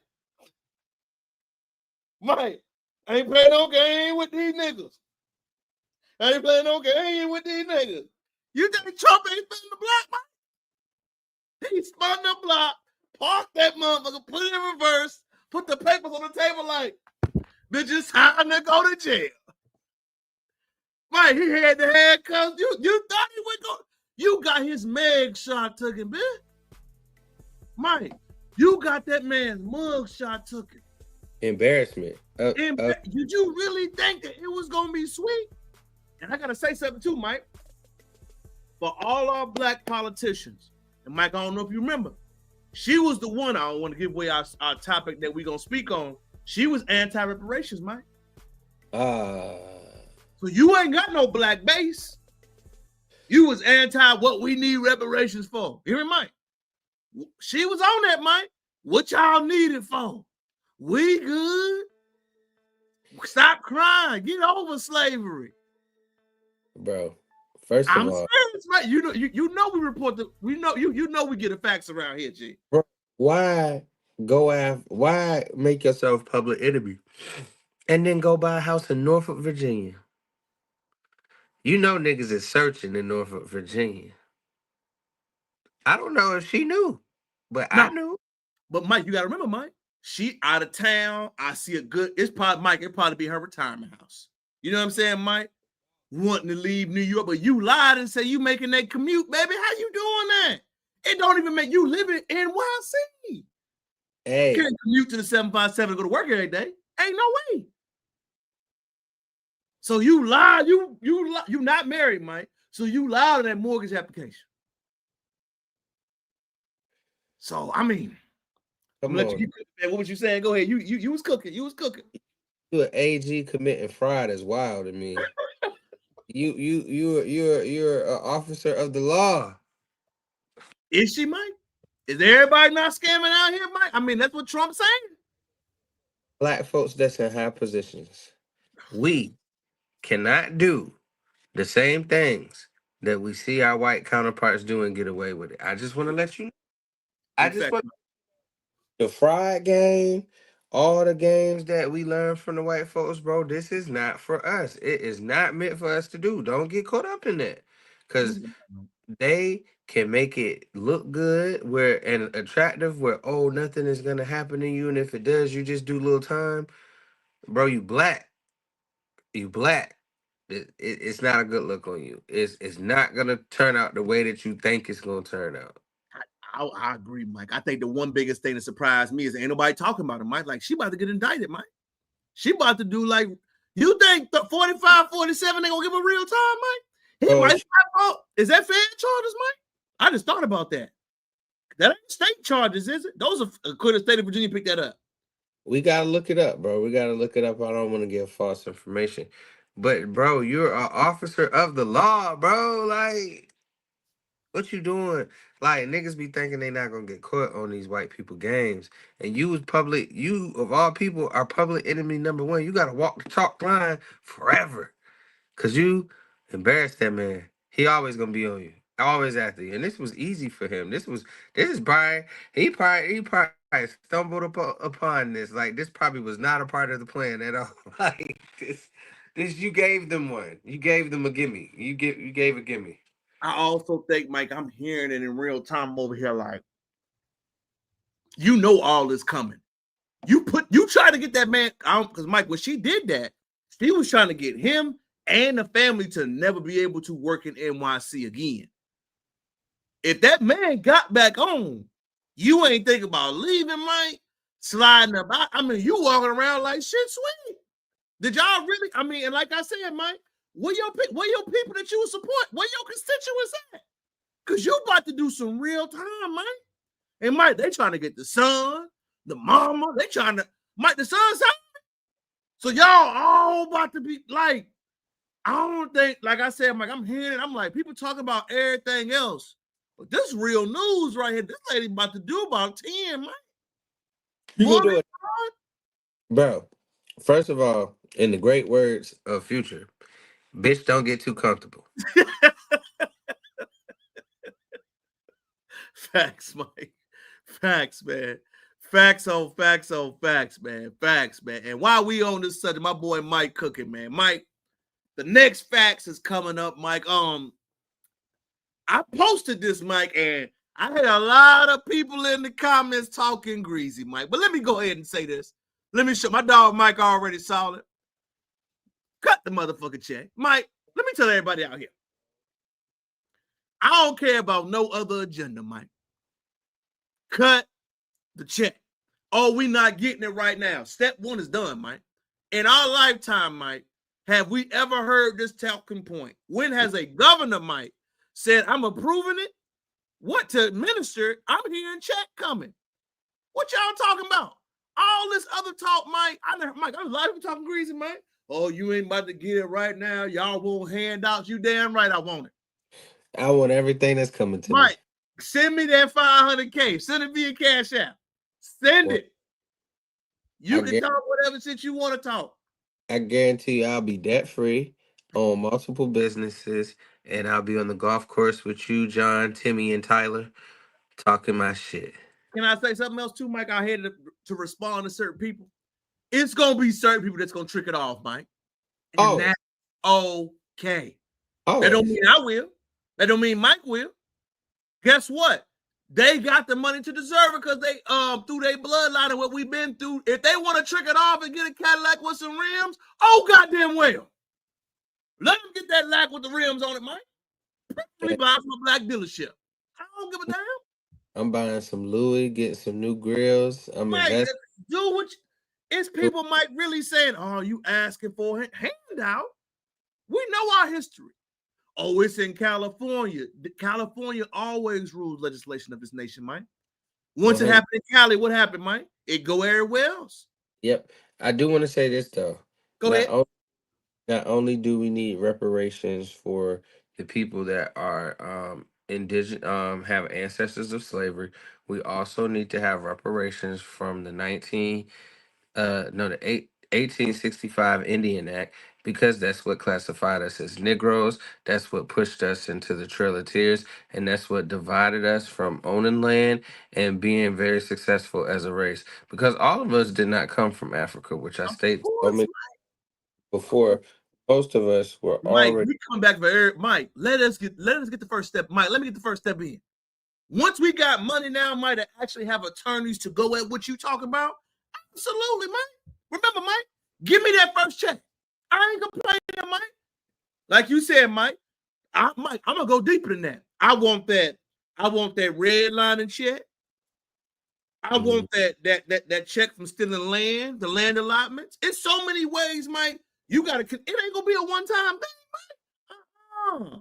Mike, I ain't playing no game with these niggas. I ain't playing no game with these niggas. You think Trump ain't spinning the block, Mike? He spun the block, parked that motherfucker, put it in reverse, put the papers on the table like, bitch, it's time to go to jail. Mike, he had the handcuffs. You thought he would go. You got his mug shot taken, bitch. Mike, you got that man's mug shot taken. Embarrassment. Did you really think that it was gonna be sweet? And I gotta say something too, Mike. For all our black politicians, and Mike, I don't know if you remember, she was the one. I don't want to give away our topic that we're gonna speak on. She was anti-reparations, Mike. So you ain't got no black base. You was anti what we need reparations for. You hear me, Mike? She was on that, Mike. What y'all need it for? We good. Stop crying. Get over slavery. Bro, first of all, serious, right? You know we report the we know you know we get the facts around here, G. Bro, why make yourself public enemy and then go buy a house in Norfolk, Virginia? You know niggas is searching in Norfolk, Virginia. I don't know if she knew, but I knew. But Mike, you gotta remember, Mike, she out of town. I see a good, it'd probably be her retirement house. You know what I'm saying, Mike? Wanting to leave New York, but you lied and say you making that commute, baby. How you doing that? It don't even make you live in NYC. Hey. You can't commute to the 757 to go to work every day. Ain't no way. So you lied. You not married, Mike. So you lied on that mortgage application. So I mean, I'm gonna let you keep cooking, man. What was you saying? Go ahead. You was cooking. You was cooking. You an AG committing fraud is wild to me. You're an officer of the law. Is she, Mike? Is everybody not scamming out here, Mike? I mean, that's what Trump's saying. Black folks that's in high positions, we cannot do the same things that we see our white counterparts do and get away with it. I just want to let you know. The fraud game, all the games that we learn from the white folks, bro, this is not for us. It is not meant for us to do. Don't get caught up in that. Because they can make it look good and attractive where, oh, nothing is going to happen to you. And if it does, you just do a little time. Bro, you black. You black. It's not a good look on you. It's not going to turn out the way that you think it's going to turn out. I agree, Mike. I think the one biggest thing that surprised me is ain't nobody talking about it, Mike. Like, she about to get indicted, Mike. She about to do like, you think the 45, 47 they gonna give a real time, Mike? He might is that fair charges, Mike? I just thought about that. That ain't state charges, is it? Those are could the state of Virginia pick that up? We gotta look it up, bro. We gotta look it up. I don't want to give false information. But bro, you're an officer of the law, bro. Like, what you doing? Like, niggas be thinking they not gonna get caught on these white people games. And you of all people are public enemy number one. You gotta walk the chalk line forever. Cause you embarrassed that man. He always gonna be on you. Always after you. And this was easy for him. This is Brian. He probably I stumbled upon this. Like, this probably was not a part of the plan at all. Like, this you gave them one. You gave them a gimme. You gave a gimme. I also think, Mike, I'm hearing it in real time over here. Like, you know, all is coming. You try to get that man out because Mike, when she did that, she was trying to get him and the family to never be able to work in NYC again. If that man got back on, you ain't thinking about leaving, Mike, sliding up. I mean, you walking around like shit sweet. Did y'all really? I mean, and like I said, Mike, where your people that you support, where your constituents at? Because you about to do some real time, Mike. And Mike, they trying to get the son, the mama, they trying to, Mike, the son's out. So y'all all about to be like, I don't think, like I said, Mike, I'm hearing it. I'm like, people talking about everything else. But this is real news right here. This lady about to do about 10, Mike. You gonna do it, bro? First of all, in the great words of Future, bitch, don't get too comfortable. Facts, Mike. Facts, man. Facts on facts on facts, man. Facts, man. And while we on this subject, my boy Mike cooking, man. Mike, the next facts is coming up, Mike. I posted this, Mike, and I had a lot of people in the comments talking greasy, Mike. But let me go ahead and say this. Let me show my dog Mike already saw it. Cut the motherfucking check. Mike, let me tell everybody out here. I don't care about no other agenda, Mike. Cut the check. Oh, we not getting it right now. Step one is done, Mike. In our lifetime, Mike, have we ever heard this talking point? When has a governor, Mike, said, I'm approving it? What to administer? I'm hearing check coming. What y'all talking about? All this other talk, Mike. Mike, I'm live talking greasy, Mike. Oh, you ain't about to get it right now. Y'all won't handouts. You damn right I want it. I want everything that's coming to Mike, me. send me that 500K. Send it via Cash App. Send it. You can talk whatever shit you want to talk. I guarantee you I'll be debt free, own multiple businesses, and I'll be on the golf course with you, John, Timmy, and Tyler, talking my shit. Can I say something else too, Mike? I had to respond to certain people. It's gonna be certain people that's gonna trick it off, Mike. And that's okay. That don't mean I will. That don't mean Mike will. Guess what? They got the money to deserve it because they through their bloodline and what we've been through. If they want to trick it off and get a Cadillac with some rims, oh goddamn well. Let them get that lack with the rims on it, Mike. Probably buy from a black dealership. I don't give a damn. I'm buying some Louis, getting some new grills. I'm Mike, do what it's people Mike really saying, oh, you asking for a handout? We know our history. Oh, it's in California. California always rules legislation of this nation, Mike. Once it happened in Cali, what happened, Mike? It go everywhere else. Yep. I do want to say this, though. Go ahead. Not only do we need reparations for the people that are indigenous, have ancestors of slavery, we also need to have reparations from the 1865 Indian Act, because that's what classified us as Negroes. That's what pushed us into the Trail of Tears, and that's what divided us from owning land and being very successful as a race. Because all of us did not come from Africa, which I stated before. Most of us were Mike, already. we come back for Eric. Mike, let us get the first step. Mike, let me get the first step in. Once we got money now, Mike, to actually have attorneys to go at what you talking about, absolutely, Mike. Remember, Mike, give me that first check. I ain't complaining, Mike. Like you said, Mike, I'm gonna go deeper than that. I want that red line and check. I want that check from stealing land, the land allotments. It's so many ways, Mike. You gotta. It ain't gonna be a one-time thing, Mike.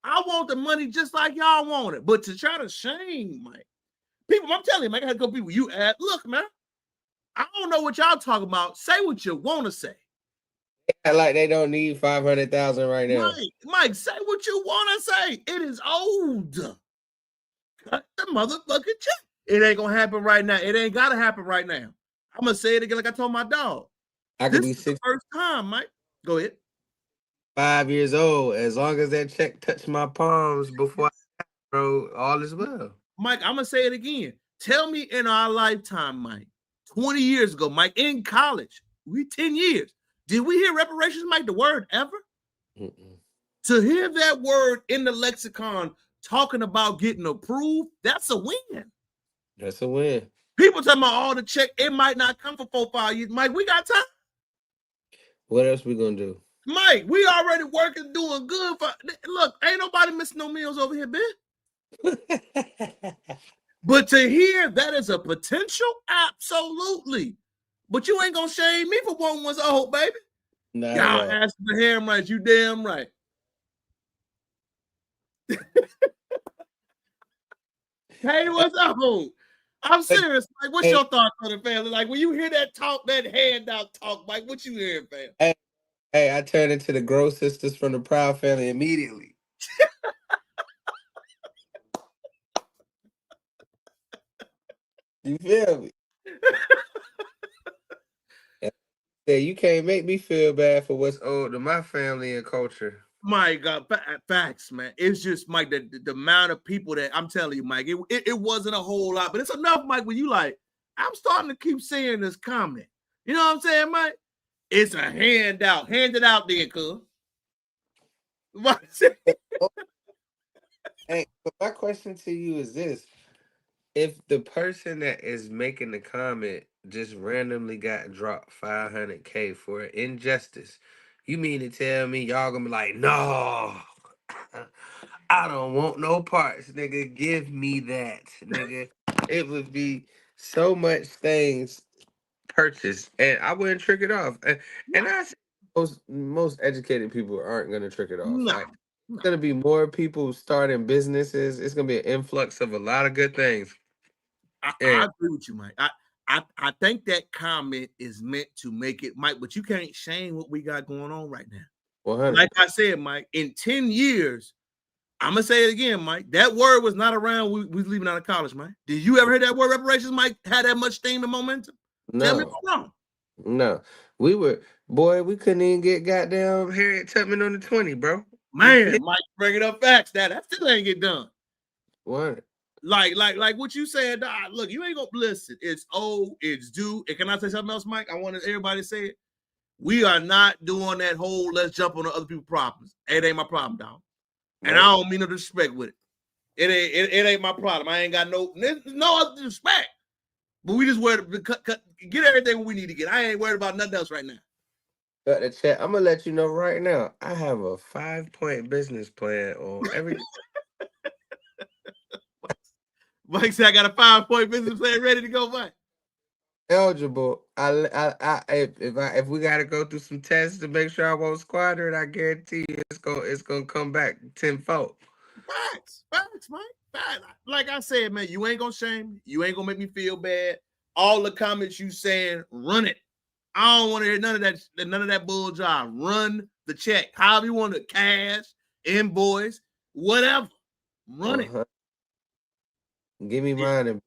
I want the money just like y'all want it, but to try to shame, Mike, people. I'm telling you, Mike, I had a couple people. You ask, look, man. I don't know what y'all talking about. Say what you want to say. Like they don't need 500,000 right now. Mike, say what you want to say. It is old. Cut the motherfucking check. It ain't gonna happen right now. It ain't gotta happen right now. I'm gonna say it again, like I told my dog. I could be 6 the first time, Mike. Go ahead. 5 years old. As long as that check touched my palms before, bro, all is well. Mike, I'm gonna say it again. Tell me in our lifetime, Mike, 20 years ago, Mike, in college, we 10 years. Did we hear reparations, Mike, the word ever? To hear that word in the lexicon talking about getting approved, that's a win. That's a win. People talking about all the check, it might not come for 4-5 years. Mike, we got time. What else we gonna do? Mike, we already working, doing good. Look, ain't nobody missing no meals over here, bitch. But to hear that is a potential, absolutely. But you ain't gonna shame me for wanting one's old, baby. Nah, y'all ask for him right, you damn right. Hey, what's up, Hope? I'm serious. Like, what's your thoughts on the family? Like, when you hear that talk, that handout talk, Mike, what you hearing, fam? Hey, I turned into the Gross Sisters from the Proud Family immediately. You feel me? Yeah, you can't make me feel bad for what's owed to my family and culture. My God, facts, man. It's just, Mike, the amount of people that I'm telling you, Mike, it wasn't a whole lot, but it's enough, Mike, when you like, I'm starting to keep seeing this comment. You know what I'm saying, Mike? It's a handout. Hand it out then, cuz. Hey, but my question to you is this. If the person that is making the comment just randomly got dropped 500K for injustice, you mean to tell me y'all gonna be like, no, I don't want no parts, nigga. Give me that, nigga. It would be so much things purchased, and I wouldn't trick it off. And I say most educated people aren't gonna trick it off. No. Like, it's gonna be more people starting businesses. It's gonna be an influx of a lot of good things. I agree with you, Mike. I think that comment is meant to make it, Mike, but you can't shame what we got going on right now. 100. Like I said, Mike, in 10 years, I'm gonna say it again, Mike. That word was not around. We was leaving out of college, Mike. Did you ever hear that word reparations, Mike? Had that much steam and momentum? No. Tell me if I'm wrong. No. We couldn't even get goddamn Harriet Tubman on the 20, bro. Man, Mike, bringing up facts. That still ain't get done. What? Like what you said. Look, you ain't gonna listen. It's owed, it's due. And can I say something else, Mike? I wanted everybody to say it. We are not doing that whole let's jump on the other people's problems. It ain't my problem, dog. And I don't mean no disrespect with it. It ain't my problem. I ain't got no other disrespect. But we just worried to get everything we need to get. I ain't worried about nothing else right now. Got the chat. I'm gonna let you know right now. I have a 5-point business plan on every. Mike said I got a 5-point business plan ready to go, Mike. Eligible. If we gotta go through some tests to make sure I won't squander it, I guarantee you it's gonna come back tenfold. Facts, Mike. Facts. Like I said, man, you ain't gonna shame me. You ain't gonna make me feel bad. All the comments you saying, run it. I don't want to hear none of that bull job. Run the check. However you want to, cash, invoice, whatever. Run it. Give me mine in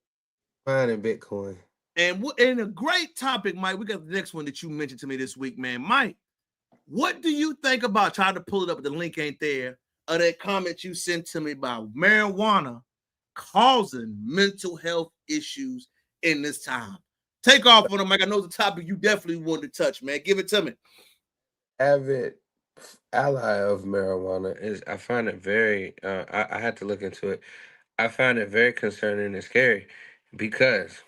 Bitcoin. And a great topic, Mike. We got the next one that you mentioned to me this week, man. Mike, what do you think about, trying to pull it up, but the link ain't there, of that comment you sent to me about marijuana causing mental health issues in this time? Take off on them, Mike. I know it's a topic you definitely wanted to touch, man. Give it to me. Avid ally of marijuana is, I find it very, I had to look into it. I find it very concerning and scary because,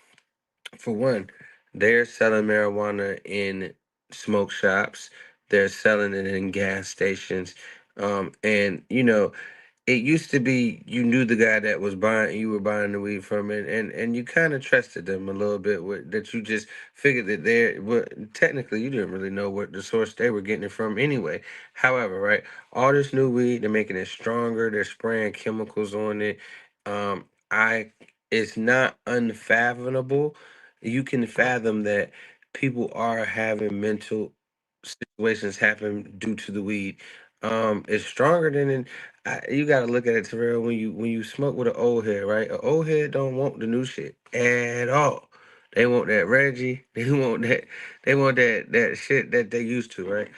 for one, they're selling marijuana in smoke shops. They're selling it in gas stations. And, it used to be you knew the guy that was buying, you were buying the weed from, and you kind of trusted them a little bit, that you just figured that technically you didn't really know what the source they were getting it from anyway. However, right, all this new weed, they're making it stronger, they're spraying chemicals on it. It's not unfathomable. You can fathom that people are having mental situations happen due to the weed. It's stronger than you got to look at it, Terrell. When you smoke with an old head, right? An old head don't want the new shit at all. They want that Reggie. They want that. They want that shit that they used to, right?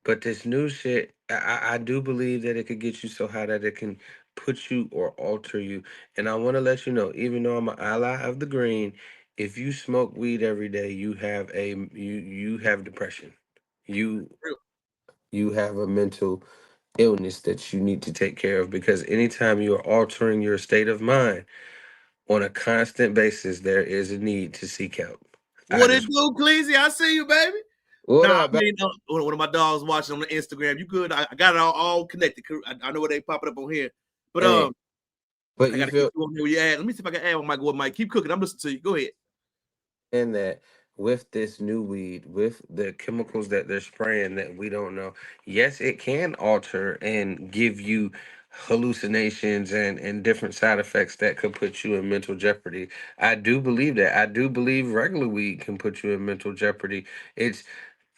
But this new shit, I do believe that it could get you so high that it can put you or alter you. And I want to let you know, even though I'm an ally of the green, if you smoke weed every day, you have depression. You you have a mental illness that you need to take care of, because anytime you are altering your state of mind on a constant basis, there is a need to seek help. What it do, Cleasy? I see you, baby. What Nah, up, I mean, one of my dogs watching on the Instagram. You good? I got it all connected. I know where they popping up on here. But hey, but I you gotta feel keep you on here where you at. Let me see if I can add one. Might go with Mike. Keep cooking. I'm listening to you. Go ahead. in that with this new weed, with the chemicals that they're spraying that we don't know, yes, it can alter and give you hallucinations and different side effects that could put you in mental jeopardy. I do believe that. I do believe regular weed can put you in mental jeopardy. It's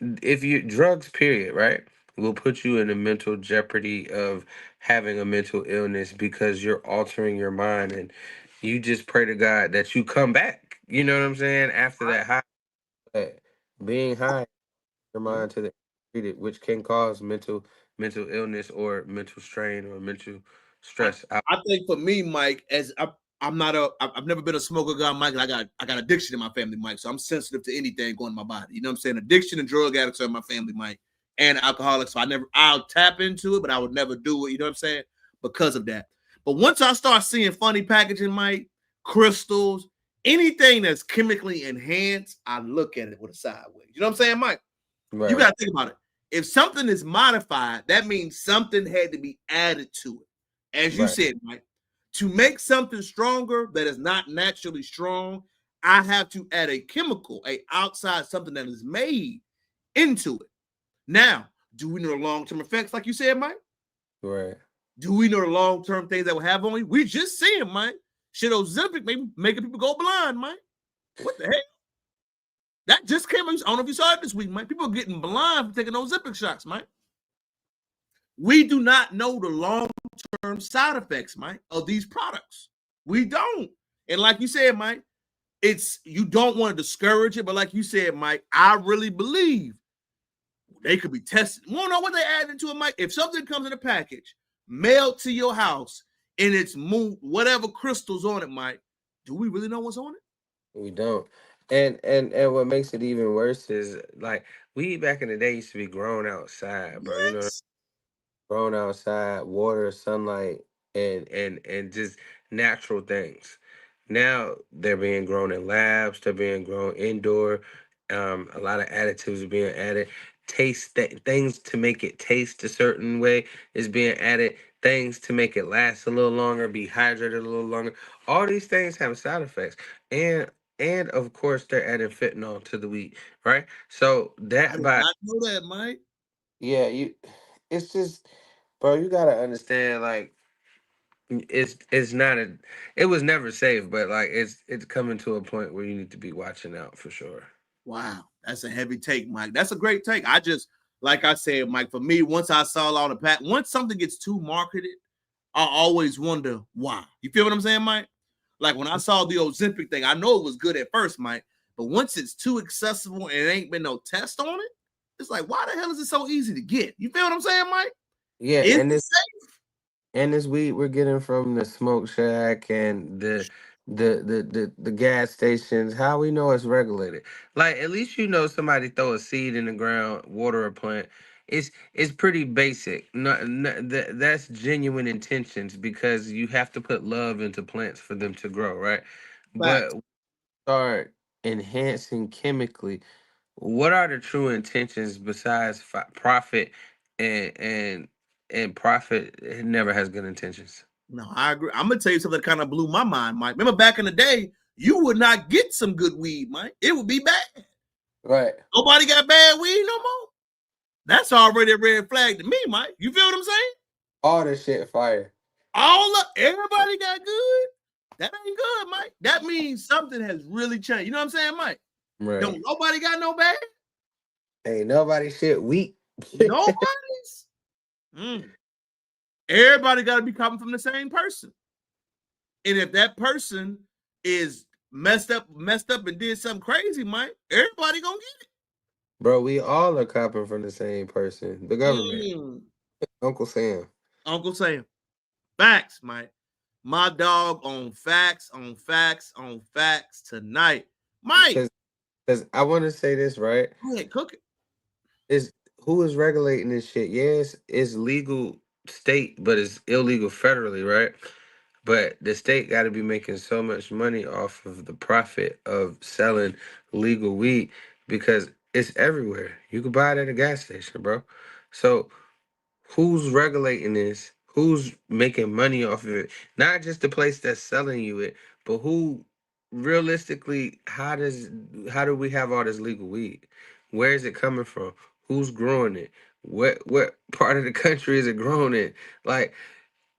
if you drugs, period, right, will put you in a mental jeopardy of having a mental illness because you're altering your mind, and you just pray to God that you come back. You know what I'm saying? After that high, but being high, your mind to the treated, which can cause mental illness or mental strain or mental stress. I think for me, Mike, as I'm not I've never been a smoker guy, Mike, and I got addiction in my family, Mike. So I'm sensitive to anything going in my body. You know what I'm saying? Addiction and drug addicts are in my family, Mike, and alcoholics. So I'll tap into it, but I would never do it. You know what I'm saying? Because of that. But once I start seeing funny packaging, Mike, crystals, anything that's chemically enhanced, I look at it with a sideways. You know what I'm saying, Mike? Right. You got to think about it. If something is modified, that means something had to be added to it. As you said, Mike, to make something stronger that is not naturally strong, I have to add a chemical, a outside something that is made into it. Now, do we know the long-term effects, like you said, Mike? Right. Do we know the long-term things that will have on you? We just see them, Mike. Shit, Ozempic maybe making people go blind, Mike. What the heck? That just came. I don't know if you saw it this week, Mike. People are getting blind from taking those Ozempic shots, Mike. We do not know the long-term side effects, Mike, of these products. We don't. And like you said, Mike, you don't want to discourage it, but like you said, Mike, I really believe they could be tested. We don't know what they add into it, Mike. If something comes in a package, mailed to your house, and it's moved, whatever crystals on it, Mike, do we really know what's on it? We don't. And what makes it even worse is, like, we back in the day used to be grown outside, bro. You know, grown outside, water, sunlight, and just natural things. Now they're being grown in labs. They're being grown indoor. A lot of additives are being added. Things to make it taste a certain way is being added. Things to make it last a little longer, be hydrated a little longer. All these things have side effects, and of course they're adding fentanyl to the weed, right? So I that did by not know that, Mike. yeah, it's just, bro, you gotta understand, like, it's not a, it was never safe, but like it's coming to a point where you need to be watching out for sure. Wow, that's a heavy take, Mike. That's a great take. I just, like I said, Mike, for me, once I saw all the pack, once something gets too marketed, I always wonder why. You feel what I'm saying, Mike? Like when I saw the Ozempic thing, I know it was good at first, Mike, but once it's too accessible and it ain't been no test on it, it's like, why the hell is it so easy to get? You feel what I'm saying, Mike? Yeah, Is and it this safe? and this weed we're getting from the smoke shack and the gas stations, how we know it's regulated? Like, at least you know somebody throw a seed in the ground, water a plant. It's pretty basic. That's genuine intentions, because you have to put love into plants for them to grow, right? But Facts. start enhancing chemically. What are the true intentions besides profit, and profit never has good intentions. No, I agree. I'm gonna tell you something that kind of blew my mind, Mike. Remember back in the day, you would not get some good weed, Mike. It would be bad. Right. Nobody got bad weed no more. That's already a red flag to me, Mike. You feel what I'm saying? All this shit fire. Everybody got good. That ain't good, Mike. That means something has really changed. You know what I'm saying, Mike? Right. Don't nobody got no bad. Ain't nobody shit weak. Nobody's. Everybody got to be coming from the same person. And if that person is messed up and did something crazy, Mike, everybody gonna get it. Bro, we all are copping from the same person. The government. Uncle Sam. Uncle Sam. Facts, Mike. My dog on facts tonight. Mike. Because I want to say this, right? Go ahead, cook it. Is who is regulating this shit? Yes, it's legal state, but it's illegal federally, right? But the state got to be making so much money off of the profit of selling legal weed because it's everywhere. You can buy it at a gas station, bro. So who's regulating this? Who's making money off of it? Not just the place that's selling you it, but who realistically, how do we have all this legal weed? Where is it coming from? Who's growing it? What part of the country is it grown in? Like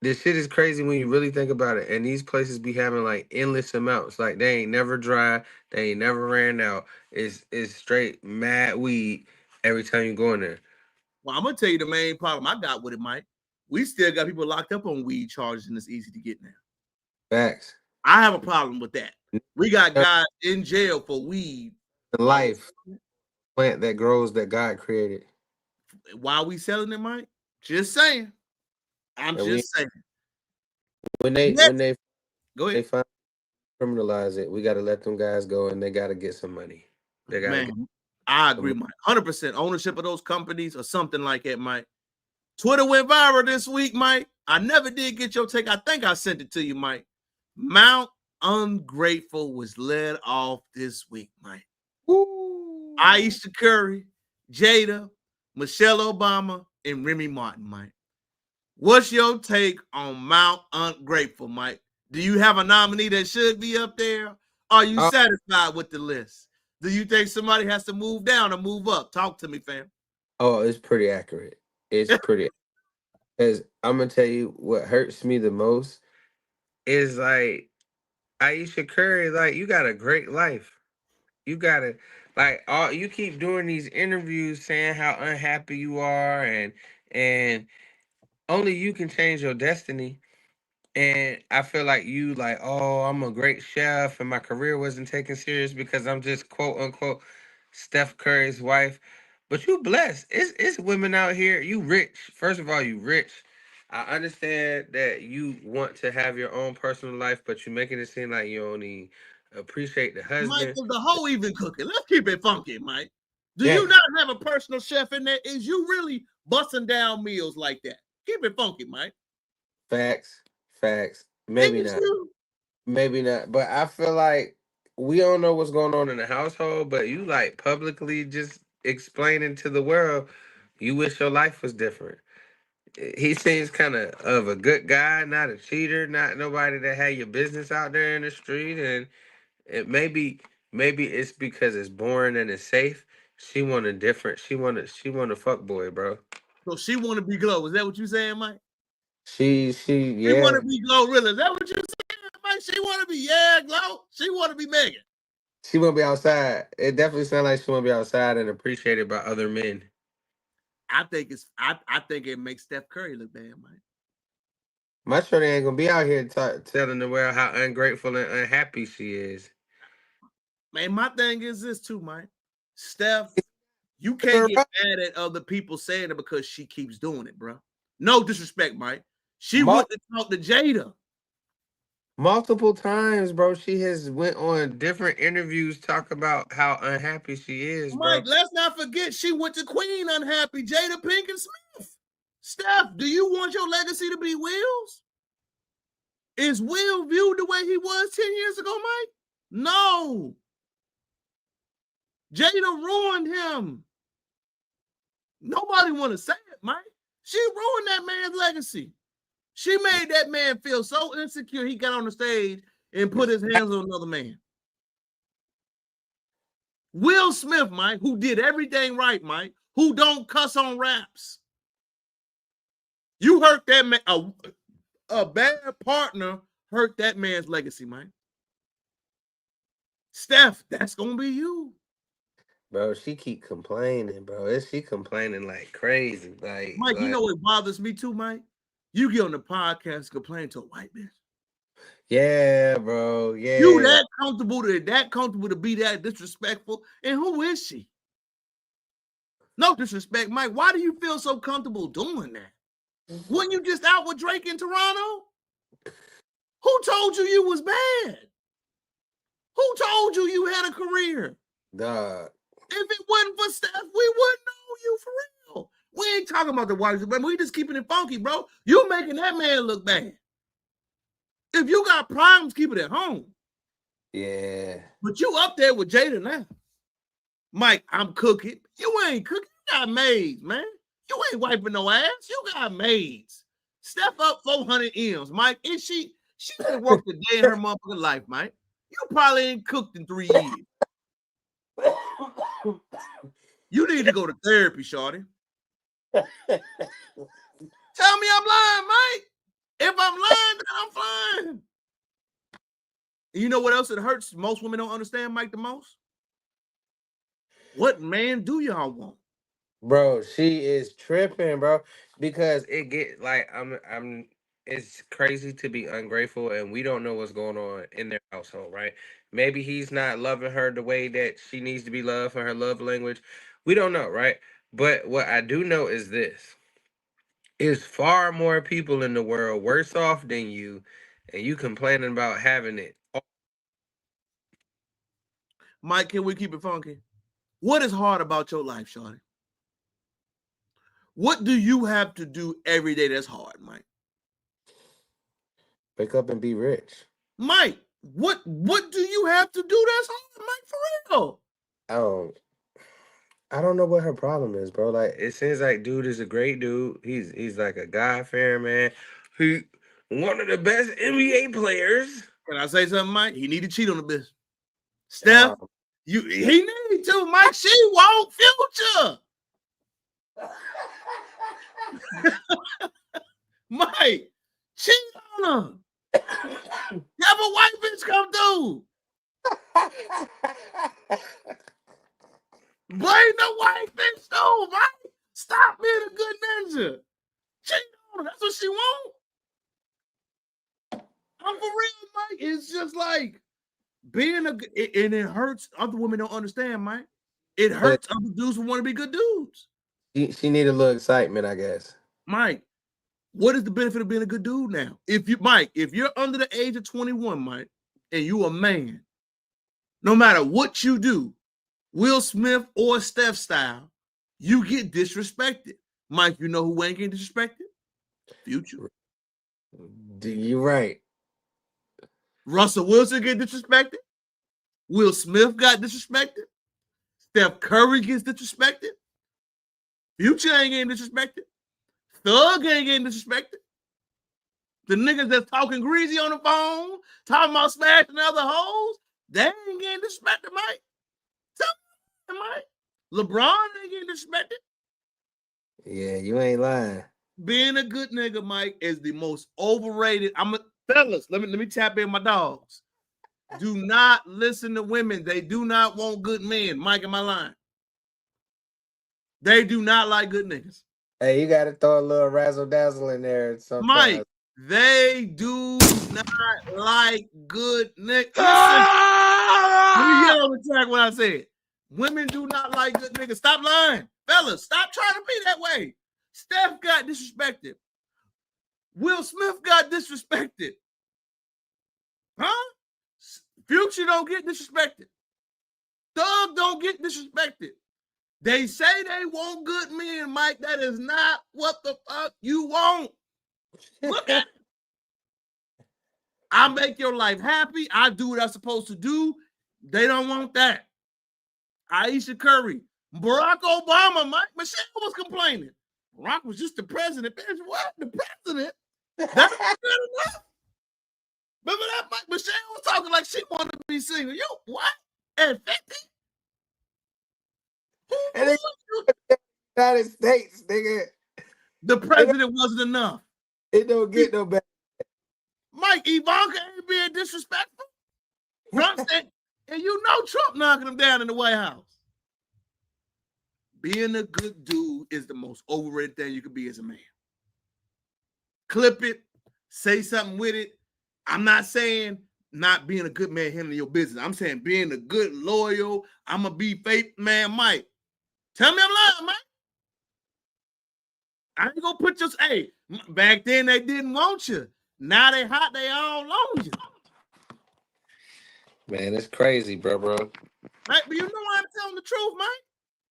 this shit is crazy when you really think about it. And these places be having like endless amounts. Like they ain't never dry. They ain't never ran out. It's straight mad weed every time you go in there. Well, I'm gonna tell you the main problem I got with it, Mike. We still got people locked up on weed charges, and it's easy to get now. Facts. I have a problem with that. We got guys in jail for weed. The life plant that grows that God created. Why are we selling it, Mike? Just saying. I'm just saying. When they go ahead. They finally criminalize it, we got to let them guys go, and they got to get some money. They got to. I agree, Mike. 100% ownership of those companies or something like that, Mike. Twitter went viral this week, Mike. I never did get your take. I think I sent it to you, Mike. Mount Ungrateful was led off this week, Mike. Woo. Aisha Curry, Jada, Michelle Obama, and Remy Martin, Mike. What's your take on Mount Ungrateful, Mike? Do you have a nominee that should be up there? Are you satisfied with the list? Do you think somebody has to move down or move up? Talk to me, fam. Oh, it's pretty accurate. It's pretty. Because I'm going to tell you what hurts me the most is like Aisha Curry, like you got a great life. You got to, like, you keep doing these interviews saying how unhappy you are and only you can change your destiny. And I feel like you like, oh, I'm a great chef and my career wasn't taken serious because I'm just quote unquote Steph Curry's wife. But you blessed. It's women out here. You rich. First of all, you rich. I understand that you want to have your own personal life, but you're making it seem like you only appreciate the husband. Mike, is the whole even cooking? Let's keep it funky, Mike. Do you not have a personal chef in there? Is you really busting down meals like that? Keep it funky, Mike. Facts. Maybe not. Maybe not. But I feel like we don't know what's going on in the household, but you like publicly just explaining to the world you wish your life was different. He seems kind of a good guy, not a cheater, not nobody that had your business out there in the street. And maybe it's because it's boring and it's safe. She want a different. She want a fuck boy, bro. So she want to be Glow. Is that what you saying, Mike? She want to be Glow, really? Is that what you saying, Mike? She want to be Glow. She want to be Megan. She want to be outside. It definitely sounds like she want to be outside and appreciated by other men. I think it makes Steph Curry look bad, Mike. My shorty ain't gonna be out here telling the world how ungrateful and unhappy she is. Man, my thing is this too, Mike. Steph, you can't get mad at other people saying it because she keeps doing it, bro. No disrespect, Mike. She went to talk to Jada. Multiple times, bro. She has went on different interviews talk about how unhappy she is, Mike, bro. let's not forget she went to Queen unhappy, Jada Pinkett Smith. Steph, do you want your legacy to be Will's? Is Will viewed the way he was 10 years ago, Mike? No. Jada ruined him. Nobody want to say it, Mike. She ruined that man's legacy. She made that man feel so insecure he got on the stage and put his hands on another man. Will Smith, Mike, who did everything right, Mike, who don't cuss on raps. You hurt that man. A bad partner hurt that man's legacy, Mike. Steph, that's going to be you. Bro, she keep complaining, bro. She complaining like crazy. Mike, you know what bothers me too, Mike? You get on the podcast and complain to a white bitch. Yeah, bro. Yeah. You that comfortable to be that disrespectful? And who is she? No disrespect, Mike. Why do you feel so comfortable doing that? Weren't you just out with Drake in Toronto? Who told you was bad? Who told you had a career? Dog. If it wasn't for Steph, we wouldn't know you for real. We ain't talking about the wives, but we just keeping it funky, bro. You making that man look bad. If you got problems, keep it at home. Yeah. But you up there with Jada now. Mike, I'm cooking. You ain't cooking. You got maids, man. You ain't wiping no ass. You got maids. Step up 400 M's, Mike. And she didn't work a day in her motherfucking life, Mike. You probably ain't cooked in 3 years. You need to go to therapy, shorty. Tell me I'm lying, Mike. If I'm lying, then I'm flying. And you know what else it hurts? Most women don't understand, Mike, the most? What man do y'all want? Bro, she is tripping, bro. Because it get like it's crazy to be ungrateful and we don't know what's going on in their household, right? Maybe he's not loving her the way that she needs to be loved for her love language. We don't know, right? But what I do know is this. Is far more people in the world worse off than you, and you complaining about having it. Mike, can we keep it funky? What is hard about your life, shorty? What do you have to do every day that's hard, Mike? Wake up and be rich. Mike, what do you have to do that's hard, Mike, for real? I don't know what her problem is, bro. Like, it seems like dude is a great dude. He's like a God-fearing man. He one of the best NBA players. Can I say something, Mike? He need to cheat on the bitch. Steph, he need to, Mike. She won't Future. Mike, cheat on her. Have a white bitch come through. Blame the white bitch though, Mike. Stop being a good ninja. Cheat on her. That's what she want. I'm for real, Mike. It's just like being and it hurts. Other women don't understand, Mike. It hurts other dudes who want to be good dudes. She need a little excitement, I guess. Mike, what is the benefit of being a good dude now? If you're under the age of 21, Mike, and you a man, no matter what you do, Will Smith or Steph style, you get disrespected. Mike, you know who ain't getting disrespected? Future. You're right. Russell Wilson get disrespected. Will Smith got disrespected. Steph Curry gets disrespected. Future ain't getting disrespected. Thug ain't getting disrespected. The niggas that's talking greasy on the phone, talking about smashing other hoes, they ain't getting disrespected, Mike. Tell me, Mike. LeBron ain't getting disrespected. Yeah, you ain't lying. Being a good nigga, Mike, is the most overrated. Fellas, let me tap in my dogs. Do not listen to women. They do not want good men. Mike, am I lying? They do not like good niggas. Hey, you got to throw a little razzle dazzle in there sometimes. Mike, they do not like good niggas. Let me get on the track when I say it. Women do not like good niggas. Stop lying. Fellas, stop trying to be that way. Steph got disrespected. Will Smith got disrespected. Huh? Future don't get disrespected. Thug don't get disrespected. They say they want good men, Mike. That is not what the fuck you want. Look at it. I make your life happy. I do what I'm supposed to do. They don't want that. Aisha Curry. Barack Obama, Mike. Michelle was complaining. Barack was just the president. Bitch, what? The president? That's not good enough. Remember that, Mike? Michelle was talking like she wanted to be single. Yo, what? At 50? And United States, nigga. The president wasn't enough. It don't get no better. Mike, Ivanka ain't being disrespectful. Trump said, and you know Trump knocking him down in the White House. Being a good dude is the most overrated thing you could be as a man. Clip it, say something with it. I'm not saying not being a good man handling your business. I'm saying being a good, loyal, I'm going to be faithful man, Mike. Tell me I'm lying, Mike. I ain't going to put your, hey, back then they didn't want you. Now they hot, they all on you. Man, it's crazy, bro. Right? But you know I'm telling the truth, man.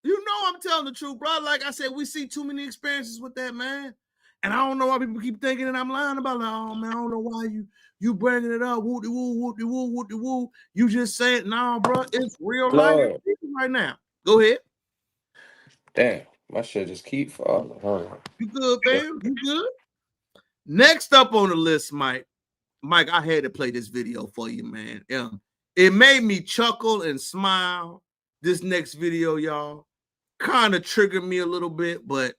You know I'm telling the truth, bro. Like I said, we see too many experiences with that, man. And I don't know why people keep thinking that I'm lying about it. Oh, man, I don't know why you bringing it up. Woo-de-woo, woo-de-woo, woo-de-woo. You just say it now, bro. It's real life right now. Go ahead. Damn, my shit just keep falling. Hold on. You good, fam? You good? Next up on the list, Mike. Mike, I had to play this video for you, man. Yeah. It made me chuckle and smile. This next video, y'all, kind of triggered me a little bit, but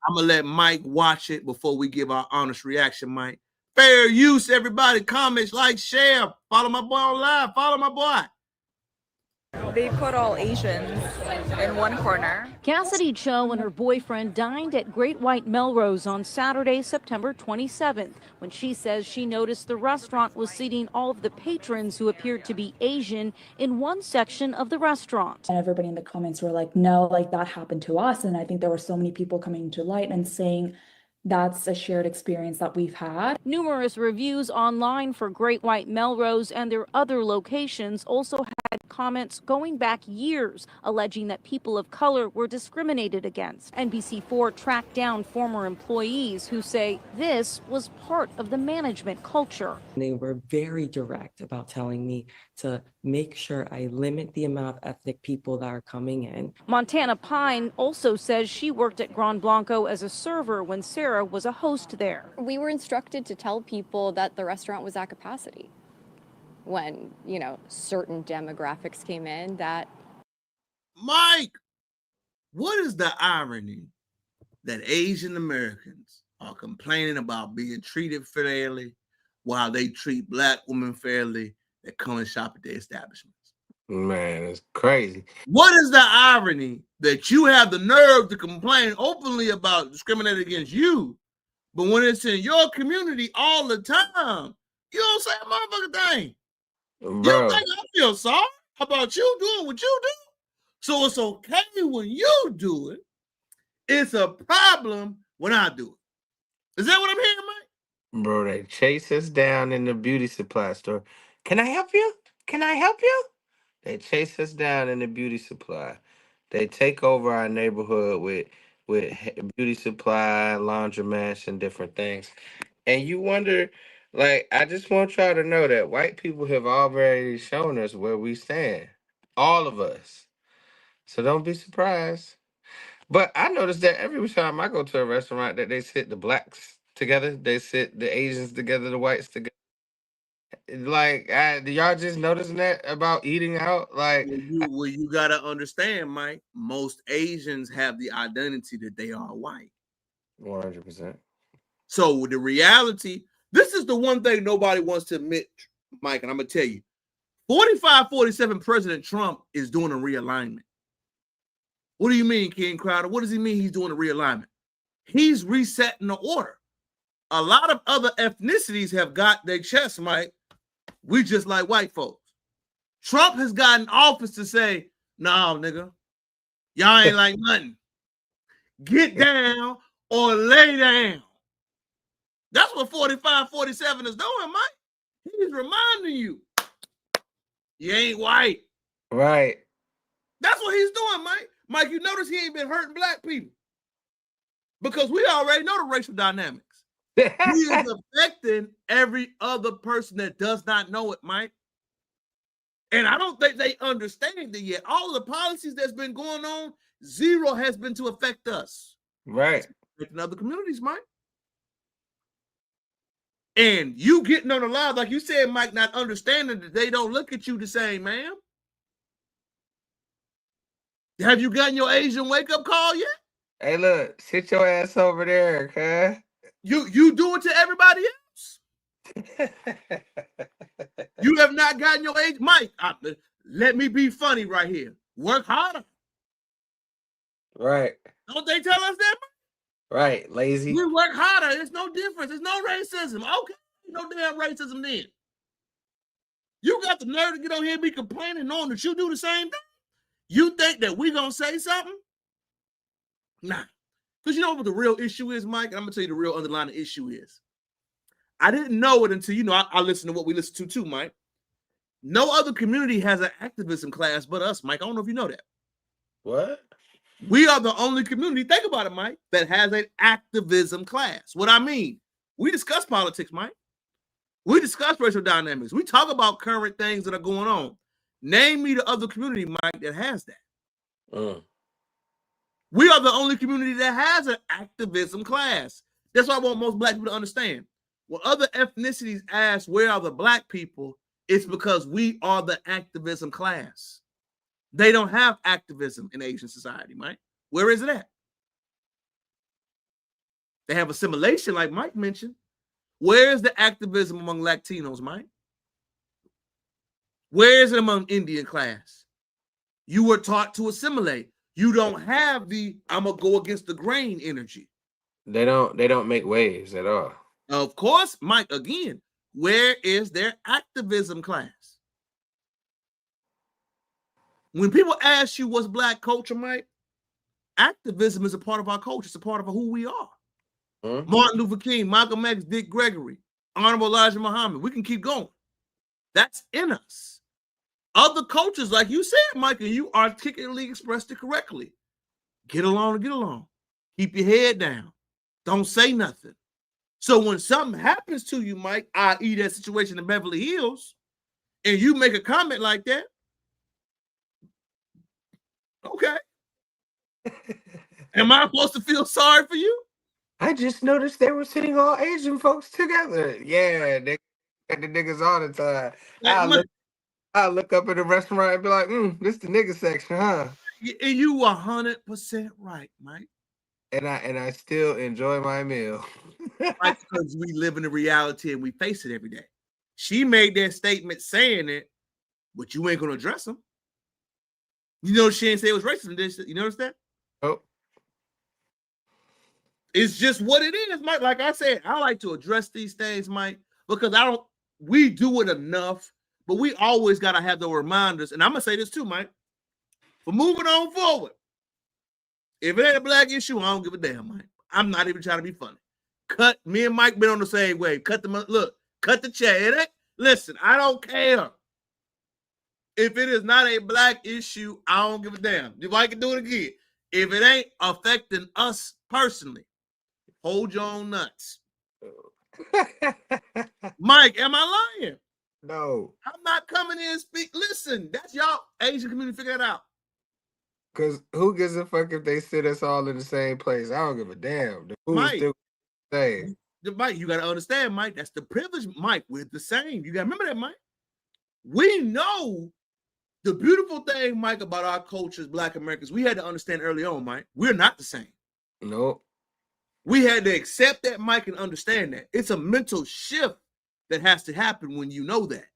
I'm going to let Mike watch it before we give our honest reaction, Mike. Fair use, everybody. Comments, like, share. Follow my boy on live. Follow my boy. They put all Asians in one corner. Cassidy Cho and her boyfriend dined at Great White Melrose on Saturday, September 27th, when she says she noticed the restaurant was seating all of the patrons who appeared to be Asian in one section of the restaurant. And everybody in the comments were like, no, like that happened to us. And I think there were so many people coming to light and saying that's a shared experience that we've had. Numerous reviews online for Great White Melrose and their other locations also had comments going back years alleging that people of color were discriminated against. NBC4 tracked down former employees who say this was part of the management culture. They were very direct about telling me to make sure I limit the amount of ethnic people that are coming in. Montana Pine also says she worked at Gran Blanco as a server when Sarah was a host there. We were instructed to tell people that the restaurant was at capacity when, you know, certain demographics came in that... Mike, what is the irony that Asian Americans are complaining about being treated fairly while they treat Black women fairly that come and shop at their establishments? Man, it's crazy. What is the irony that you have the nerve to complain openly about discriminating against you, but when it's in your community all the time, you don't say a motherfucking thing? Bro. You think I feel sorry about you doing what you do? So it's okay when you do it. It's a problem when I do it. Is that what I'm hearing, Mike? Bro, they chase us down in the beauty supply store. Can I help you? Can I help you? They chase us down in the beauty supply. They take over our neighborhood with beauty supply, laundromats, and different things. And you wonder, like, I just want y'all to know that white people have already shown us where we stand. All of us. So don't be surprised. But I noticed that every time I go to a restaurant that they sit the blacks together, they sit the Asians together, the whites together. Like, do y'all just noticing that about eating out? Like, well, you gotta understand, Mike. Most Asians have the identity that they are white. 100%. So the reality, this is the one thing nobody wants to admit, Mike, and I'm gonna tell you, 45-47 President Trump is doing a realignment. What do you mean, King Crowder? What does he mean he's doing a realignment? He's resetting the order. A lot of other ethnicities have got their chest, Mike. We just like white folks. Trump has gotten office to say, no, nigga, y'all ain't like nothing. Get down or lay down. That's what 45-47 is doing, Mike. He's reminding you, you ain't white. Right. That's what he's doing, Mike. Mike, you notice he ain't been hurting Black people because we already know the racial dynamics. He is affecting every other person that does not know it, Mike. And I don't think they understand it yet. All the policies that's been going on, zero has been to affect us. Right. Affecting other communities, Mike. And you getting on the live, like you said, Mike, not understanding that they don't look at you the same, ma'am. Have you gotten your Asian wake-up call yet? Hey, look, sit your ass over there, okay? You do it to everybody else. You have not gotten your age. Mike, let me be funny right here. Work harder. Right. Don't they tell us that? Right, lazy. We work harder. There's no difference. There's no racism. Okay, no damn racism then. You got the nerve to get on here and be complaining knowing that you do the same thing? You think that we gonna say something? Nah. Because you know what the real issue is, Mike? And I'm going to tell you the real underlying issue is. I didn't know it until, you know, I listen to what we listen to too, Mike. No other community has an activism class but us, Mike. I don't know if you know that. What? We are the only community, think about it, Mike, that has an activism class. What I mean, we discuss politics, Mike. We discuss racial dynamics. We talk about current things that are going on. Name me the other community, Mike, that has that. We are the only community that has an activism class. That's why I want most black people to understand. When other ethnicities ask, where are the black people? It's because we are the activism class. They don't have activism in Asian society, Mike. Where is it at? They have assimilation, like Mike mentioned. Where is the activism among Latinos, Mike? Where is it among Indian class? You were taught to assimilate. You don't have the I'm gonna go against the grain energy. They don't make waves at all. Of course, Mike, again, where is their activism class? When people ask you what's black culture, Mike, activism is a part of our culture. It's a part of who we are. Martin Luther King, Malcolm X, Dick Gregory, Honorable Elijah Muhammad. We can keep going. That's in us. Other cultures, like you said, Mike, and you articulately expressed it correctly. Get along and get along. Keep your head down. Don't say nothing. So when something happens to you, Mike, i.e. that situation in Beverly Hills, and you make a comment like that, okay. Am I supposed to feel sorry for you? I just noticed they were sitting all Asian folks together. Yeah, they got the niggas all the time. I look up at the restaurant and be like, this the nigga section, huh? And you 100% right, Mike. And I still enjoy my meal. Right, because we live in the reality and we face it every day. She made that statement saying it, but you ain't gonna address them. You know she didn't say it was racist. You notice that? Oh. It's just what it is, Mike. Like I said, I like to address these things, Mike, because we do it enough, but we always got to have the reminders. And I'm going to say this too, Mike. For moving on forward, if it ain't a black issue, I don't give a damn, Mike. I'm not even trying to be funny. Me and Mike been on the same wave. Cut the check. Listen, I don't care. If it is not a black issue, I don't give a damn. If I can do it again. If it ain't affecting us personally, hold your own nuts. Mike, am I lying? No. I'm not coming in and speak. Listen, that's y'all Asian community. Figure it out. Because who gives a fuck if they sit us all in the same place? I don't give a damn. The food's Mike, still the same. Mike, you got to understand, Mike, that's the privilege, Mike. We're the same. You got to remember that, Mike. We know the beautiful thing, Mike, about our culture as Black Americans, we had to understand early on, Mike, we're not the same. No. We had to accept that, Mike, and understand that. It's a mental shift that has to happen when you know that.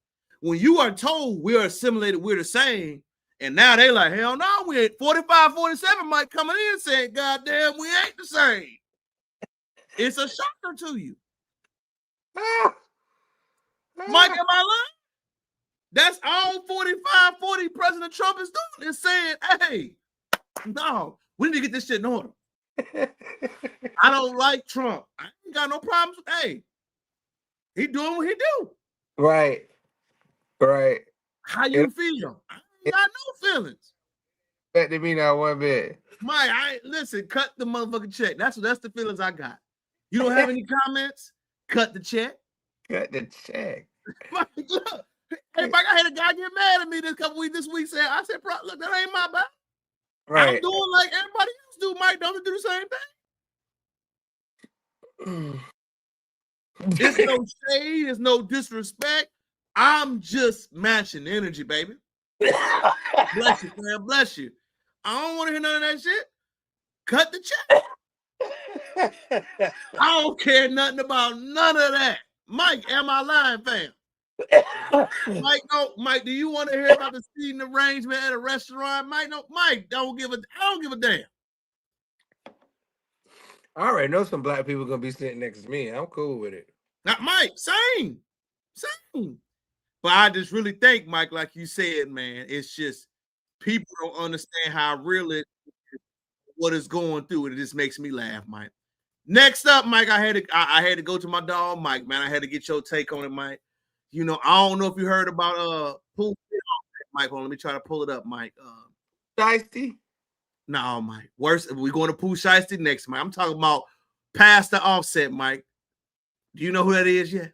When you are told we're assimilated, we're the same, and now they like, hell no, we ain't 45, 47, Mike, coming in saying, goddamn, we ain't the same. It's a shocker to you. Mike, am I lying? That's all 45, 40 President Trump is doing, is saying, hey, no, we need to get this shit in order. I don't like Trump. I ain't got no problems with, hey, he doing what he do. Right. How you feel? I ain't got no feelings. That didn't mean not one bit. Mike, listen, cut the motherfucking check. That's the feelings I got. You don't have any comments? Cut the check. Cut the check. Mike, look. Hey, Mike, I had a guy get mad at me this week. I said, bro, look, that ain't my bad. Right. I'm doing like everybody else do, Mike. Don't do the same thing. It's no shade, it's no disrespect. I'm just matching energy, baby. Bless you, man. Bless you. I don't want to hear none of that shit. Cut the check. I don't care nothing about none of that. Mike, am I lying, fam? Mike, do you want to hear about the seating arrangement at a restaurant? Mike, I don't give a damn. I already know some black people gonna be sitting next to me. I'm cool with it. Not Mike, same. But I just really think, Mike, like you said, man, it's just people don't understand how real it is, what is going through, and it just makes me laugh, Mike. Next up, Mike, I had to go to my dog, Mike, man. I had to get your take on it, Mike. You know, I don't know if you heard about Pooh, Mike. Hold on, let me try to pull it up, Mike. Shiesty? No, Mike. Worse, we're going to Pooh Shiesty next, Mike. I'm talking about Pastor Offset, Mike. Do you know who that is yet?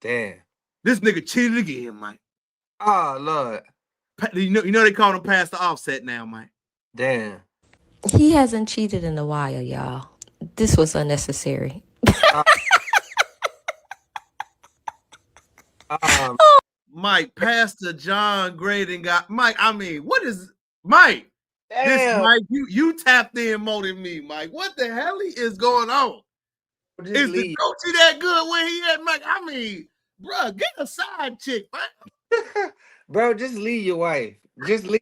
Damn. This nigga cheated again, Mike. Oh, Lord. You know they call him Pastor Offset now, Mike. Damn. He hasn't cheated in a while, y'all. This was unnecessary. Mike, Pastor John Graydon got Mike. I mean, what is Mike? Damn. This Mike, you tapped in more than me, Mike. What the hell is going on? Is the coachy that good when he at Mike? I mean, bro, get a side chick, man. Bro, just leave your wife. Just leave.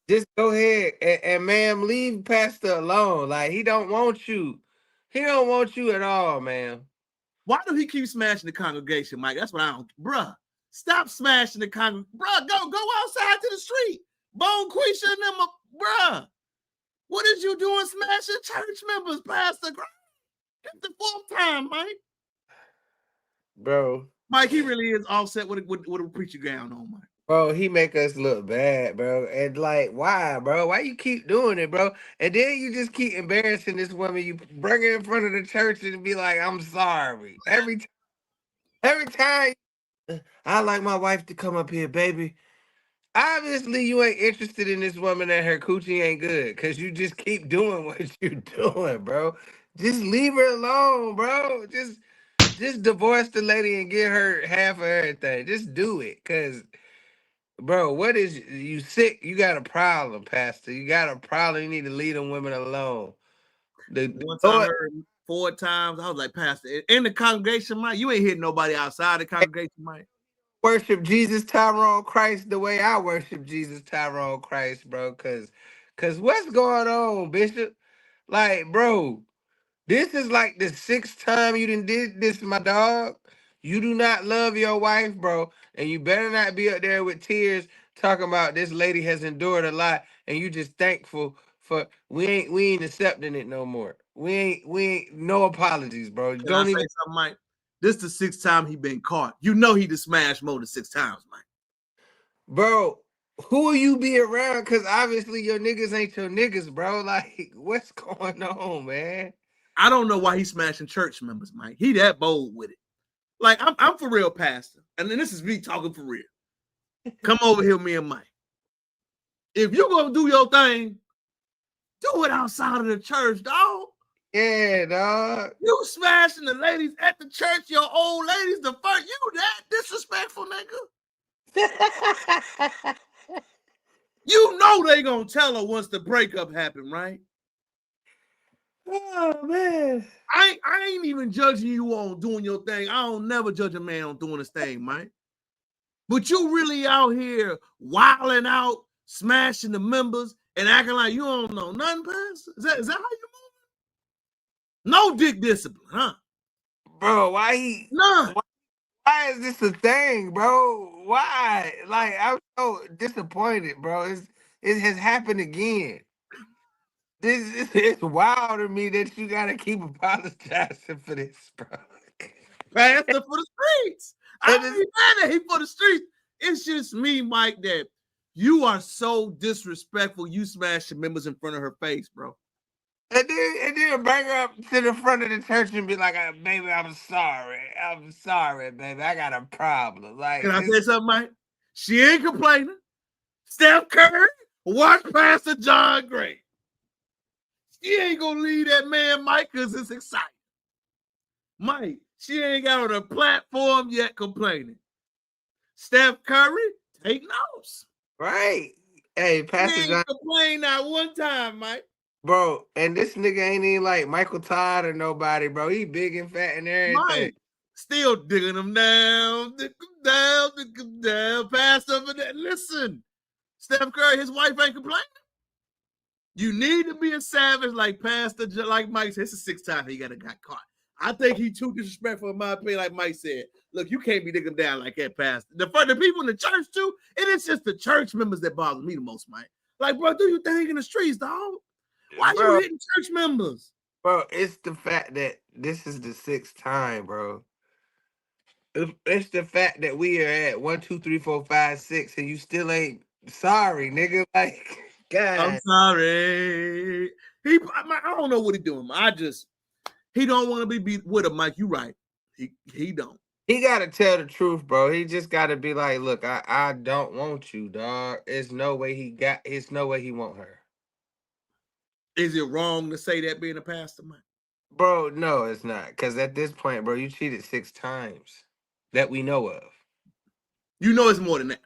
Just go ahead and ma'am, leave Pastor alone. Like, he don't want you. He don't want you at all, man. Why do he keep smashing the congregation, Mike? That's what I don't. Bruh, stop smashing the congregation. Bruh, go outside to the street. Bone Quisha and them, bruh. What is you doing smashing church members, Pastor? It's the fourth time, Mike. Bro. Mike, he really is offset with a preacher gown on, Mike. Bro, he make us look bad, bro. And like, why, bro? Why you keep doing it, bro? And then you just keep embarrassing this woman. You bring her in front of the church and be like, I'm sorry. Every time I like my wife to come up here, baby. Obviously, you ain't interested in this woman and her coochie ain't good because you just keep doing what you're doing, bro. Just leave her alone, bro. Just divorce the lady and get her half of everything. Just do it, because... Bro, what is you sick? You got a problem, Pastor. You got a problem. You need to leave them women alone. Once I heard 4 times, I was like, Pastor, in the congregation, Mike, you ain't hitting nobody outside the congregation, Mike. Worship Jesus Tyrone Christ the way I worship Jesus Tyrone Christ, bro. Cause what's going on, Bishop? Like, bro, this is like the 6th time you done did this, my dog. You do not love your wife, bro, and you better not be up there with tears talking about this lady has endured a lot, and you just thankful for we ain't accepting it no more. We ain't no apologies, bro. Can I say something, Mike? This the 6th time he been caught. You know he done smashed more than 6 times, Mike. Bro, who will you be around? Because obviously your niggas ain't your niggas, bro. Like, what's going on, man? I don't know why he's smashing church members, Mike. He that bold with it. Like, I'm for real, Pastor. And then this is me talking for real. Come over here, me and Mike. If you're going to do your thing, do it outside of the church, dog. Yeah, dog. You smashing the ladies at the church, your old ladies, the first. You that disrespectful, nigga. You know they going to tell her once the breakup happened, right? Oh, man. I ain't even judging you on doing your thing. I don't never judge a man on doing his thing, Mike. But you really out here wilding out, smashing the members, and acting like you don't know nothing, Pastor? Is that how you move? No dick discipline, huh? Bro, why Why is this a thing, bro? Why? Like, I'm so disappointed, bro. It has happened again. This is wild to me that you gotta keep apologizing for this, bro. Pastor for the streets. I mean, man, he for the streets. It's just me, Mike, that you are so disrespectful. You smash the members in front of her face, bro. And then bring her up to the front of the church and be like, baby, I'm sorry. I'm sorry, baby. I got a problem. Like, can I say something, Mike? She ain't complaining. Steph Curry, watch Pastor John Gray. She ain't gonna leave that man, Mike, because it's exciting. Mike, she ain't got on a platform yet complaining. Steph Curry, take notes. Right. Hey, Pastor John. Complain not one time, Mike. Bro, and this nigga ain't even like Michael Todd or nobody, bro. He big and fat and everything. Mike, still digging them down, dig them down, pass over there. Listen, Steph Curry, his wife ain't complaining. You need to be a savage like Pastor, like Mike said. It's the 6th time he got caught. I think he too disrespectful in my opinion, like Mike said. Look, you can't be digging down like that, Pastor. The people in the church too, and it's just the church members that bother me the most, Mike. Like, bro, do your thing in the streets, dog. Why you hitting church members? Bro, it's the fact that this is the 6th time, bro. It's the fact that we are at 1, 2, 3, 4, 5, 6, and you still ain't sorry, nigga. Like, God. I'm sorry. I don't know what he's doing. He don't want to be beat with him, Mike. You right. He don't. He gotta tell the truth, bro. He just gotta be like, look, I don't want you, dog. It's no way he want her. Is it wrong to say that being a pastor, Mike? Bro, no, it's not. Because at this point, bro, you cheated 6 times that we know of. You know it's more than that.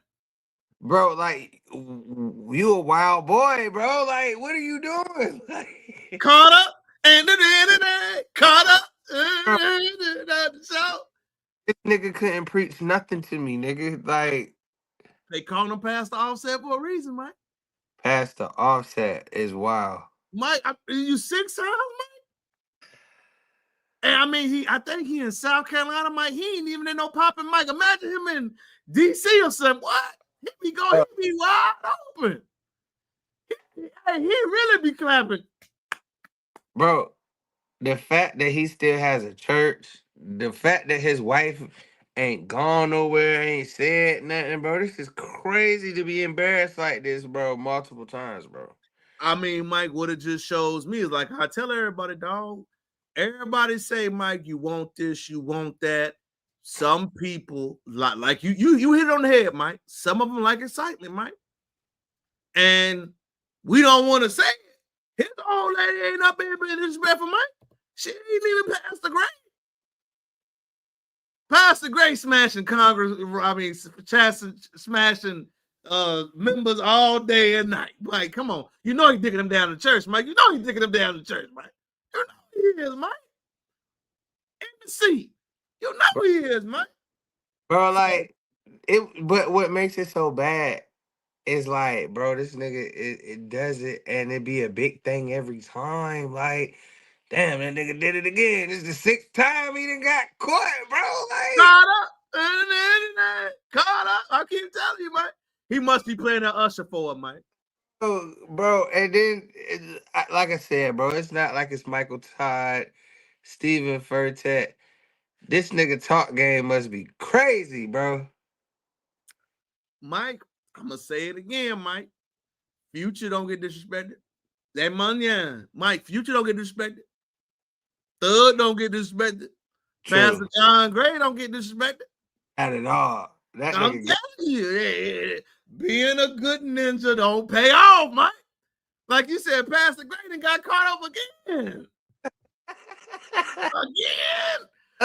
Bro, like, you a wild boy, bro. Like, what are you doing? Caught up and caught up. So this nigga couldn't preach nothing to me, nigga. Like, they call him Pastor Offset for a reason, Mike. Pastor Offset is wild. Mike, you 6 times, Mike? And I mean, I think he in South Carolina, Mike. He ain't even in no popping, Mike. Imagine him in DC or something. What? He be wide open. He really be clapping. Bro, the fact that he still has a church, the fact that his wife ain't gone nowhere, ain't said nothing, bro. This is crazy to be embarrassed like this, bro, multiple times, bro. I mean, Mike, what it just shows me is like I tell everybody, dog. Everybody say, Mike, you want this, you want that. Some people like you hit it on the head, Mike. Some of them like excitement, Mike. And we don't want to say it. His old lady ain't up here being disrespectful, Mike. She ain't even Pastor Gray. Pastor Gray smashing Congress, smashing members all day and night. Mike, come on. You know he's digging them down to church, Mike. You know he's digging them down to church, Mike. You know he is, Mike. MC. You know he is, Mike. Bro, like, but what makes it so bad is like, bro, this nigga, it does it and it be a big thing every time. Like, damn, that nigga did it again. This is the 6th time he done got caught, bro. Like, caught up. I keep telling you, Mike. He must be playing that Usher for him, Mike. Bro, and then, like I said, bro, it's not like it's Michael Todd, Stephen Furtick. This nigga talk game must be crazy, bro. Mike, I'm going to say it again, Mike. Future don't get disrespected. That money, Mike, Future don't get disrespected. Thug don't get disrespected. True. Pastor John Gray don't get disrespected. Not at all. I'm telling you, being a good ninja don't pay off, Mike. Like you said, Pastor Gray done got caught up again.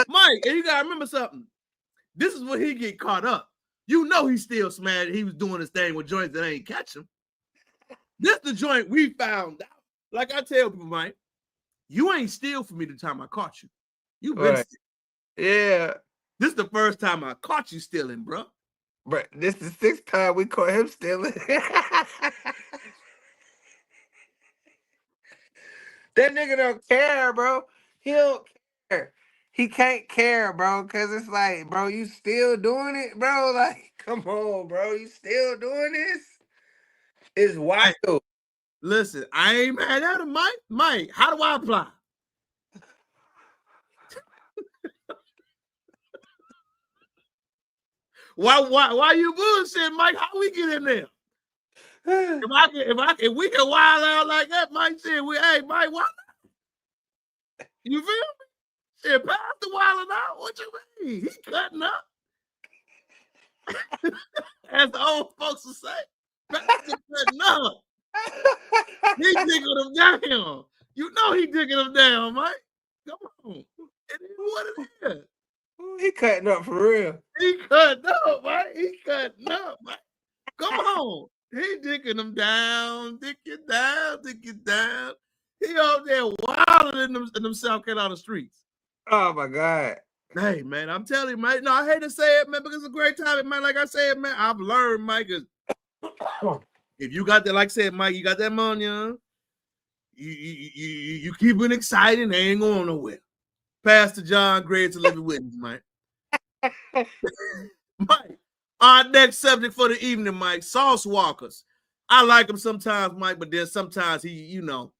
Mike, and you gotta remember something. This is where he get caught up. You know he's still smashed. He was doing his thing with joints that ain't catch him. This the joint we found out. Like I tell people, Mike, you ain't steal for me the time I caught you. You been right. Yeah. This is the first time I caught you stealing, bro. But this is the 6th time we caught him stealing. That nigga don't care, bro. He don't care. He can't care, bro, because it's like, bro, you still doing it, bro? Like, come on, bro. You still doing this? It's wild. Hey, listen, I ain't mad at him, Mike. Mike, how do I apply? Why you bullshit, Mike? How we get in there? If we can wild out like that, Mike said, hey, Mike, why not? You feel me? Shit, Pastor wilding out. What you mean? He cutting up. As the old folks will say, Pastor cutting up. He digging them down. You know he digging them down, Mike. Come on. It is what it is. He cutting up for real. He cutting up, Mike. He cutting up, Mike. Come on. He digging them down, digging down. He out there wilding in them South Carolina streets. Oh my God. Hey, man, I'm telling you, man. No, I hate to say it, man, because it's a great time, man. Like I said, man, I've learned, Mike, if you got that, like I said, Mike, you got that money, you keep it exciting, they ain't going nowhere. Pastor John Gray to living witness, Mike. Mike, our next subject for the evening, Mike, sauce walkers. I like him sometimes, Mike, but then sometimes he, you know,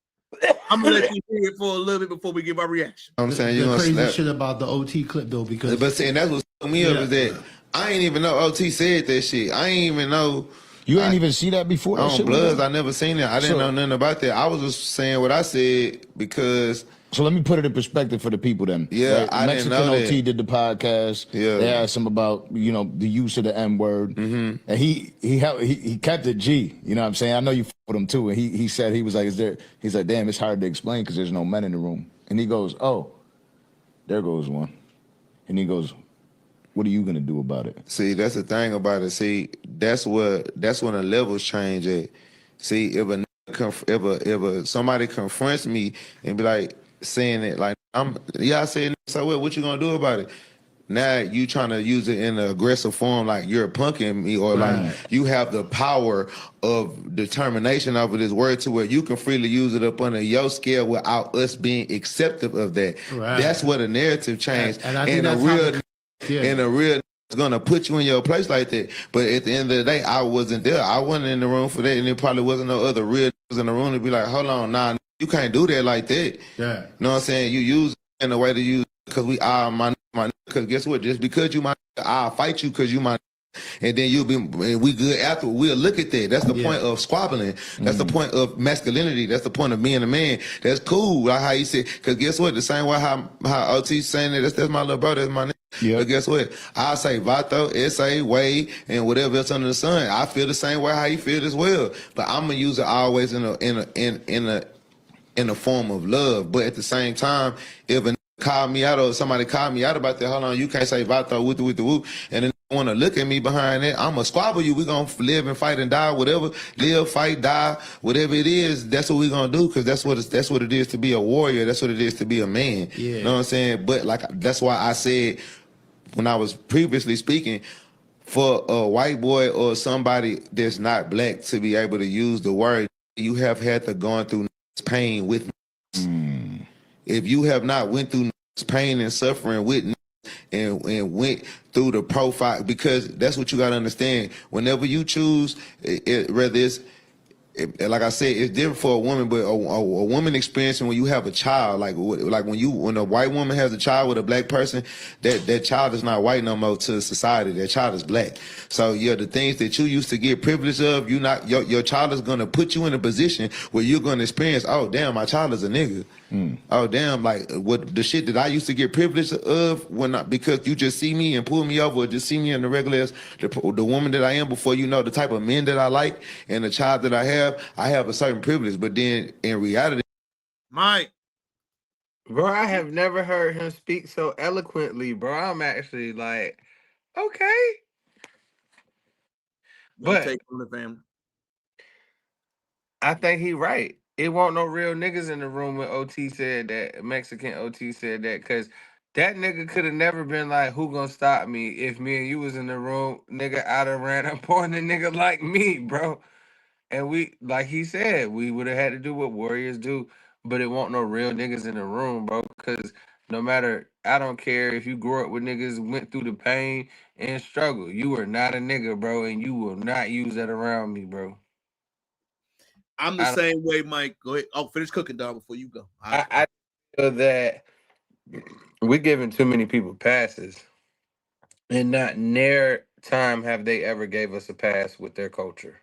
I'm gonna let you hear it for a little bit before we give our reaction. I'm saying The you're gonna crazy slap. shit about the OT clip though, because But see, and that's what stuck me up is that I ain't even know OT said that shit. I ain't even know. You ain't even see that before? That On shit was Bloods, there? I never seen it. I didn't know nothing about that. I was just saying what I said because. So let me put it in perspective for the people then. Yeah, right? I Mexican didn't know that. OT did the podcast. Yeah. They asked him about, you know, the use of the N-word. Mm-hmm. And he kept it G. You know what I'm saying? I know you f with him too. And he said, he was like, he's like, damn, it's hard to explain because there's no men in the room. And he goes, oh, there goes one. And he goes, what are you gonna do about it? See, that's the thing about it. See, that's when the levels change at. See, if somebody confronts me and be like saying it like I said, so what you gonna do about it? Now you trying to use it in an aggressive form, like you're punking me, or like you have the power of determination over this word to where you can freely use it up under your scale without us being acceptive of that. Right. That's what a narrative changed, and I think a that's real. Yeah. And a real is gonna put you in your place like that. But at the end of the day, I wasn't there. I wasn't in the room for that, and there probably wasn't no other real in the room to be like, hold on, nah, you can't do that like that. Yeah. You know what I'm saying? You use it in the way to use because we are my because guess what? Just because you my I'll fight you because you my and then you'll be and we good after. We'll look at that. That's the point of squabbling. That's the point of masculinity. That's the point of being a man. That's cool. Like how you said, because guess what? The same way how OT's saying that, that's my little brother, that's my nigga. Yeah. But guess what? I say Vato, SA, Wade, and whatever else under the sun. I feel the same way how you feel as well. But I'm gonna use it always in a form of love. But at the same time, if a call me out or somebody call me out about that, hold on, you can't say Vato with the whoop, and then want to look at me behind that, I'm gonna squabble you. We're gonna live and fight and die, whatever. Live, fight, die, whatever it is, that's what we're gonna do, because that's what it is to be a warrior. That's what it is to be a man. Yeah. You know what I'm saying? But like that's why I said when I was previously speaking, for a white boy or somebody that's not black to be able to use the word, you have had to go through pain with me. If you have not went through pain and suffering with and went through the profile, because that's what you got to understand. Whenever you choose, whether it's like I said, it's different for a woman, but a woman experiencing when you have a child, like when a white woman has a child with a black person, that child is not white no more to society. That child is black. So yeah, the things that you used to get privilege of, your child is gonna put you in a position where you're gonna experience, oh damn, my child is a nigga. Oh damn, like what the shit that I used to get privilege of because you just see me and pull me over, or just see me in the regular the woman that I am before you know the type of men that I like and the child that I have a certain privilege. But then in reality, Mike, bro, I have never heard him speak so eloquently, bro. I'm actually like, okay. But take from the family. I think he right. It won't no real niggas in the room when OT said that, Mexican OT said that, because that nigga could have never been like, who gonna stop me if me and you was in the room, nigga, I'd have ran up on a nigga like me, bro. And we, like he said, we would have had to do what warriors do, but it won't no real niggas in the room, bro, because no matter, I don't care if you grew up with niggas, went through the pain and struggle, you are not a nigga, bro, and you will not use that around me, bro. I'm the same way, Mike. Go ahead. Oh, finish cooking, dog, before you go. I feel that we're giving too many people passes, and not near time have they ever gave us a pass with their culture.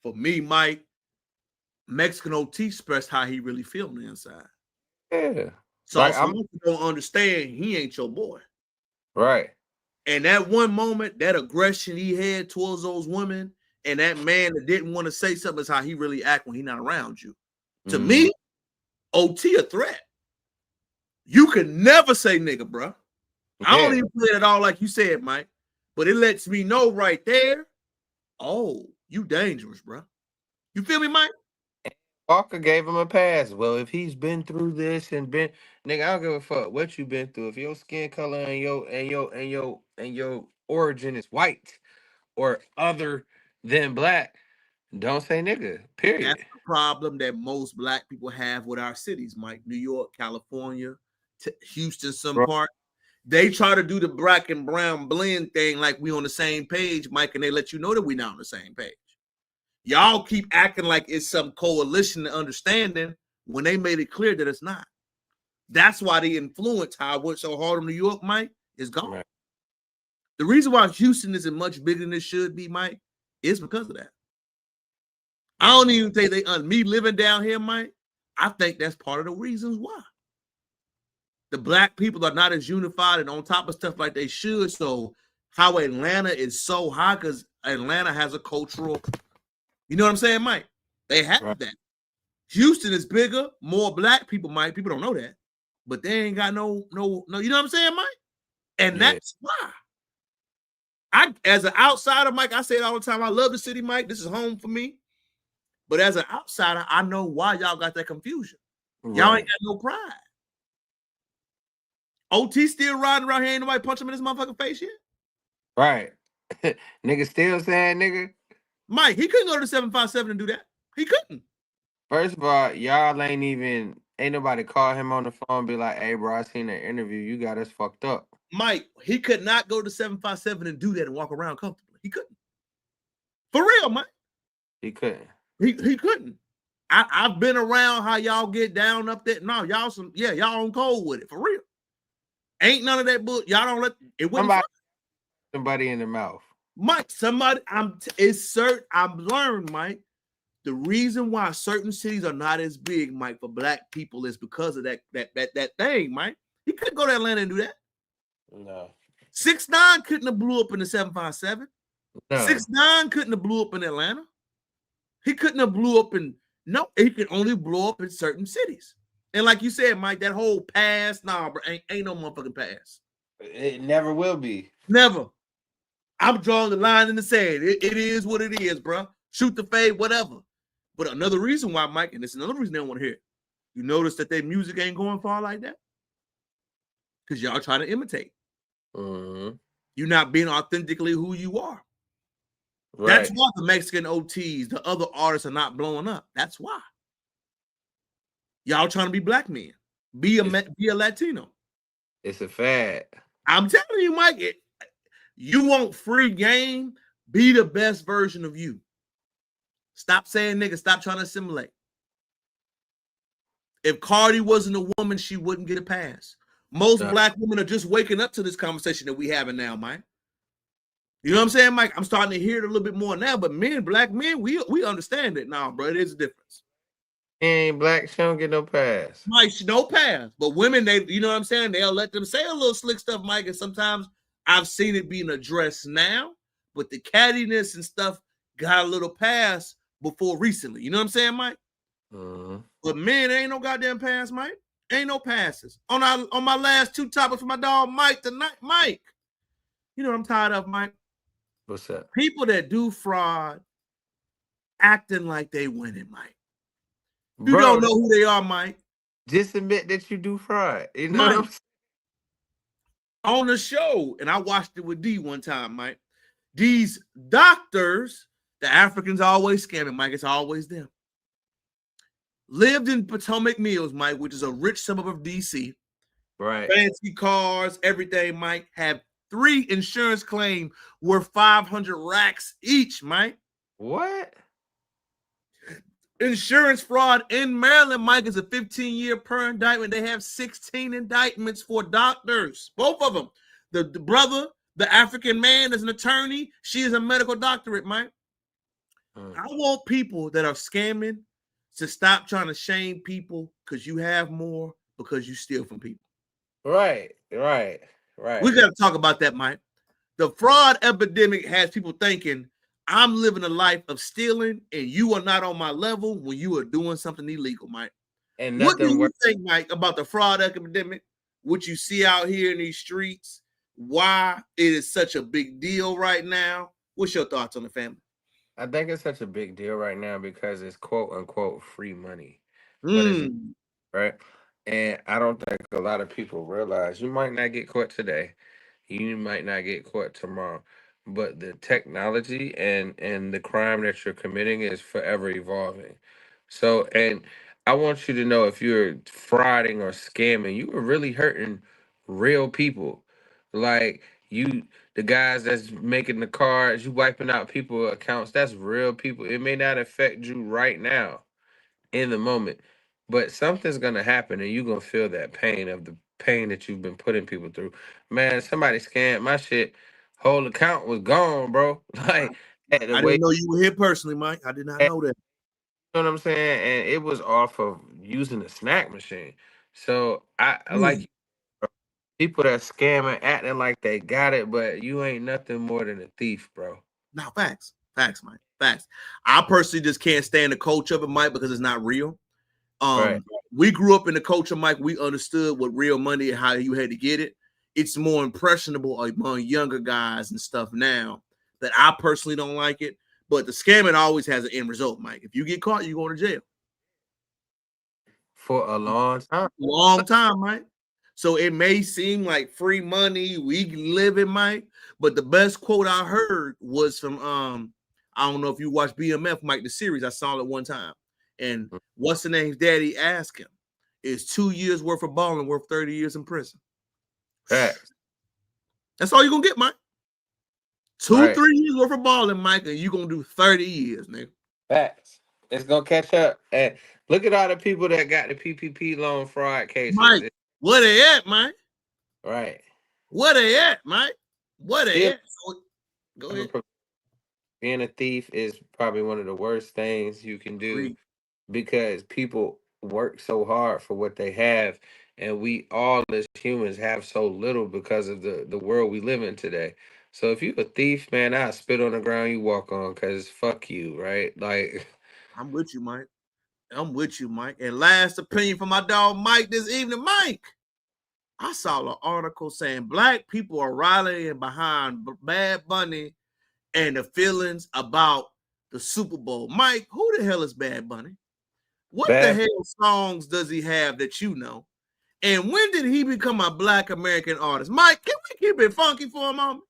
For me, Mike, Mexican OT expressed how he really feel on the inside. Yeah. So Like, for you don't understand, he ain't your boy. Right. And that one moment, that aggression he had towards those women, and that man that didn't want to say something is how he really act when he not around you. To me, OT a threat. You can never say nigga, bro. I don't even play it at all like you said, Mike. But it lets me know right there, oh, you dangerous, bro. You feel me, Mike? Walker gave him a pass. Well, if he's been through this and been, nigga, I don't give a fuck what you been through. If your skin color and your origin is white or other than black, don't say nigga. Period. That's the problem that most black people have with our cities, Mike. New York, California, Houston, some part. They try to do the black and brown blend thing like we on the same page, Mike, and they let you know that we not on the same page. Y'all keep acting like it's some coalition and understanding when they made it clear that it's not. That's why the influence, how I went so hard on New York, Mike, is gone. Right. The reason why Houston isn't much bigger than it should be, Mike, is because of that. I don't even think me living down here, Mike, I think that's part of the reasons why. The black people are not as unified and on top of stuff like they should. So how Atlanta is so high because Atlanta has a cultural, you know what I'm saying, Mike? They have that. Houston is bigger, more black people, Mike. People don't know that. But they ain't got no, you know what I'm saying, Mike? And that's why. As an outsider, Mike, I say it all the time. I love the city, Mike. This is home for me. But as an outsider, I know why y'all got that confusion. Y'all ain't got no pride. OT still riding around here, ain't nobody punch him in his motherfucking face yet. Right. Nigga still saying nigga. Mike, he couldn't go to 757 and do that. He couldn't. First of all, y'all ain't nobody call him on the phone and be like, hey, bro, I seen that interview. You got us fucked up. Mike, he could not go to 757 and do that and walk around comfortably. He couldn't. For real, Mike. He couldn't. He couldn't. I've been around how y'all get down up there. No, y'all on cold with it. For real. Ain't none of that book. Y'all don't let it win. Somebody in the mouth. Mike, I've learned, Mike. The reason why certain cities are not as big, Mike, for black people is because of that thing, Mike. He couldn't go to Atlanta and do that. No. 6ix9ine couldn't have blew up in the 757. No. 6ix9ine couldn't have blew up in Atlanta. He couldn't have blew up he could only blow up in certain cities. And like you said, Mike, that whole pass, nah, bro, ain't no motherfucking pass. It never will be. Never. I'm drawing the line in the sand. It is what it is, bro. Shoot the fade, whatever. But another reason why, Mike, and it's another reason they don't want to hear it. You notice that their music ain't going far like that? Because y'all trying to imitate. Mm-hmm. You're not being authentically who you are. Right. That's why the Mexican OTs, the other artists are not blowing up. That's why. Y'all trying to be black men. Be a Latino. It's a fad. I'm telling you, Mike, you want free game, be the best version of you. Stop saying nigga, stop trying to assimilate. If Cardi wasn't a woman, she wouldn't get a pass. Most black women are just waking up to this conversation that we having now, Mike. You know what I'm saying, Mike? I'm starting to hear it a little bit more now, but black men, we understand it now, bro. There's a difference. Ain't black, she don't get no pass. Mike, no pass. But women, you know what I'm saying? They'll let them say a little slick stuff, Mike, and sometimes I've seen it being addressed now, but the cattiness and stuff got a little pass before recently. You know what I'm saying, Mike? Mm-hmm. But men, ain't no goddamn pass, Mike. Ain't no passes. On my last two topics for my dog Mike tonight, Mike. You know what I'm tired of, Mike? What's up? People that do fraud acting like they winning, Mike. You don't know who they are, Mike. Just admit that you do fraud. You know Mike, what I'm saying? On the show, and I watched it with D one time, Mike. These doctors, the Africans always scamming, Mike. It's always them. Lived in Potomac Mills, Mike, which is a rich suburb of DC. Right. Fancy cars, everything, Mike. Have 3 insurance claims worth 500 racks each, Mike. What? Insurance fraud in Maryland, Mike, is a 15-year per indictment. They have 16 indictments for doctors, both of them. The brother, the African man, is an attorney. She is a medical doctorate, Mike. I want people that are scamming to stop trying to shame people because you have more, because you steal from people. Right. We got to talk about that, Mike. The fraud epidemic has people thinking, I'm living a life of stealing and you are not on my level when you are doing something illegal, Mike. And what do you think, Mike, about the fraud epidemic, what you see out here in these streets, why it is such a big deal right now? What's your thoughts on the family? I think it's such a big deal right now because it's quote unquote free money. Right? And I don't think a lot of people realize you might not get caught today. You might not get caught tomorrow. But the technology and the crime that you're committing is forever evolving. So, and I want you to know, if you're frauding or scamming, you are really hurting real people. Like, the guys that's making the cards, you wiping out people accounts, that's real people. It may not affect you right now in the moment, but something's gonna happen and you're gonna feel that pain of the pain that you've been putting people through. Man, somebody scammed my shit. Whole account was gone, bro. Like at the I way didn't know you were here personally, Mike. I did not know that. you know what I'm saying? And it was off of using a snack machine. So I like people that scamming, acting like they got it, but you ain't nothing more than a thief, bro. No, facts. Facts, Mike. Facts. I personally just can't stand the culture of it, Mike, because it's not real. Right. We grew up in the culture, Mike. We understood what real money and how you had to get it. It's more impressionable among younger guys and stuff now that I personally don't like it. But the scamming always has an end result, Mike. If you get caught, you go to jail. For a long time. Long time, Mike. So it may seem like free money, we living, Mike. But the best quote I heard was from I don't know if you watched BMF, Mike, the series. I saw it one time. And what's the name's daddy asked him, is 2 years worth of balling worth 30 years in prison? Facts. That's all you're gonna get, Mike. 3 Right. years worth of balling, Mike, and you're gonna do 30 years, nigga. Facts. It's gonna catch up. And look at all the people that got the PPP loan fraud cases. Mike, where they at, Mike? Right. Where they at, Mike? Where they at? So, go ahead. Being a thief is probably one of the worst things you can do because people work so hard for what they have, and we all as humans have so little because of the world we live in today. So if you a thief, man, I'll spit on the ground you walk on because fuck you, right? Like I'm with you, Mike. I'm with you, Mike. And last opinion from my dog Mike this evening, Mike. I saw an article saying black people are rallying behind Bad Bunny and the feelings about the Super Bowl. Mike, who the hell is Bad Bunny? What the hell songs does he have that you know? And when did he become a black American artist? Mike, can we keep it funky for a moment?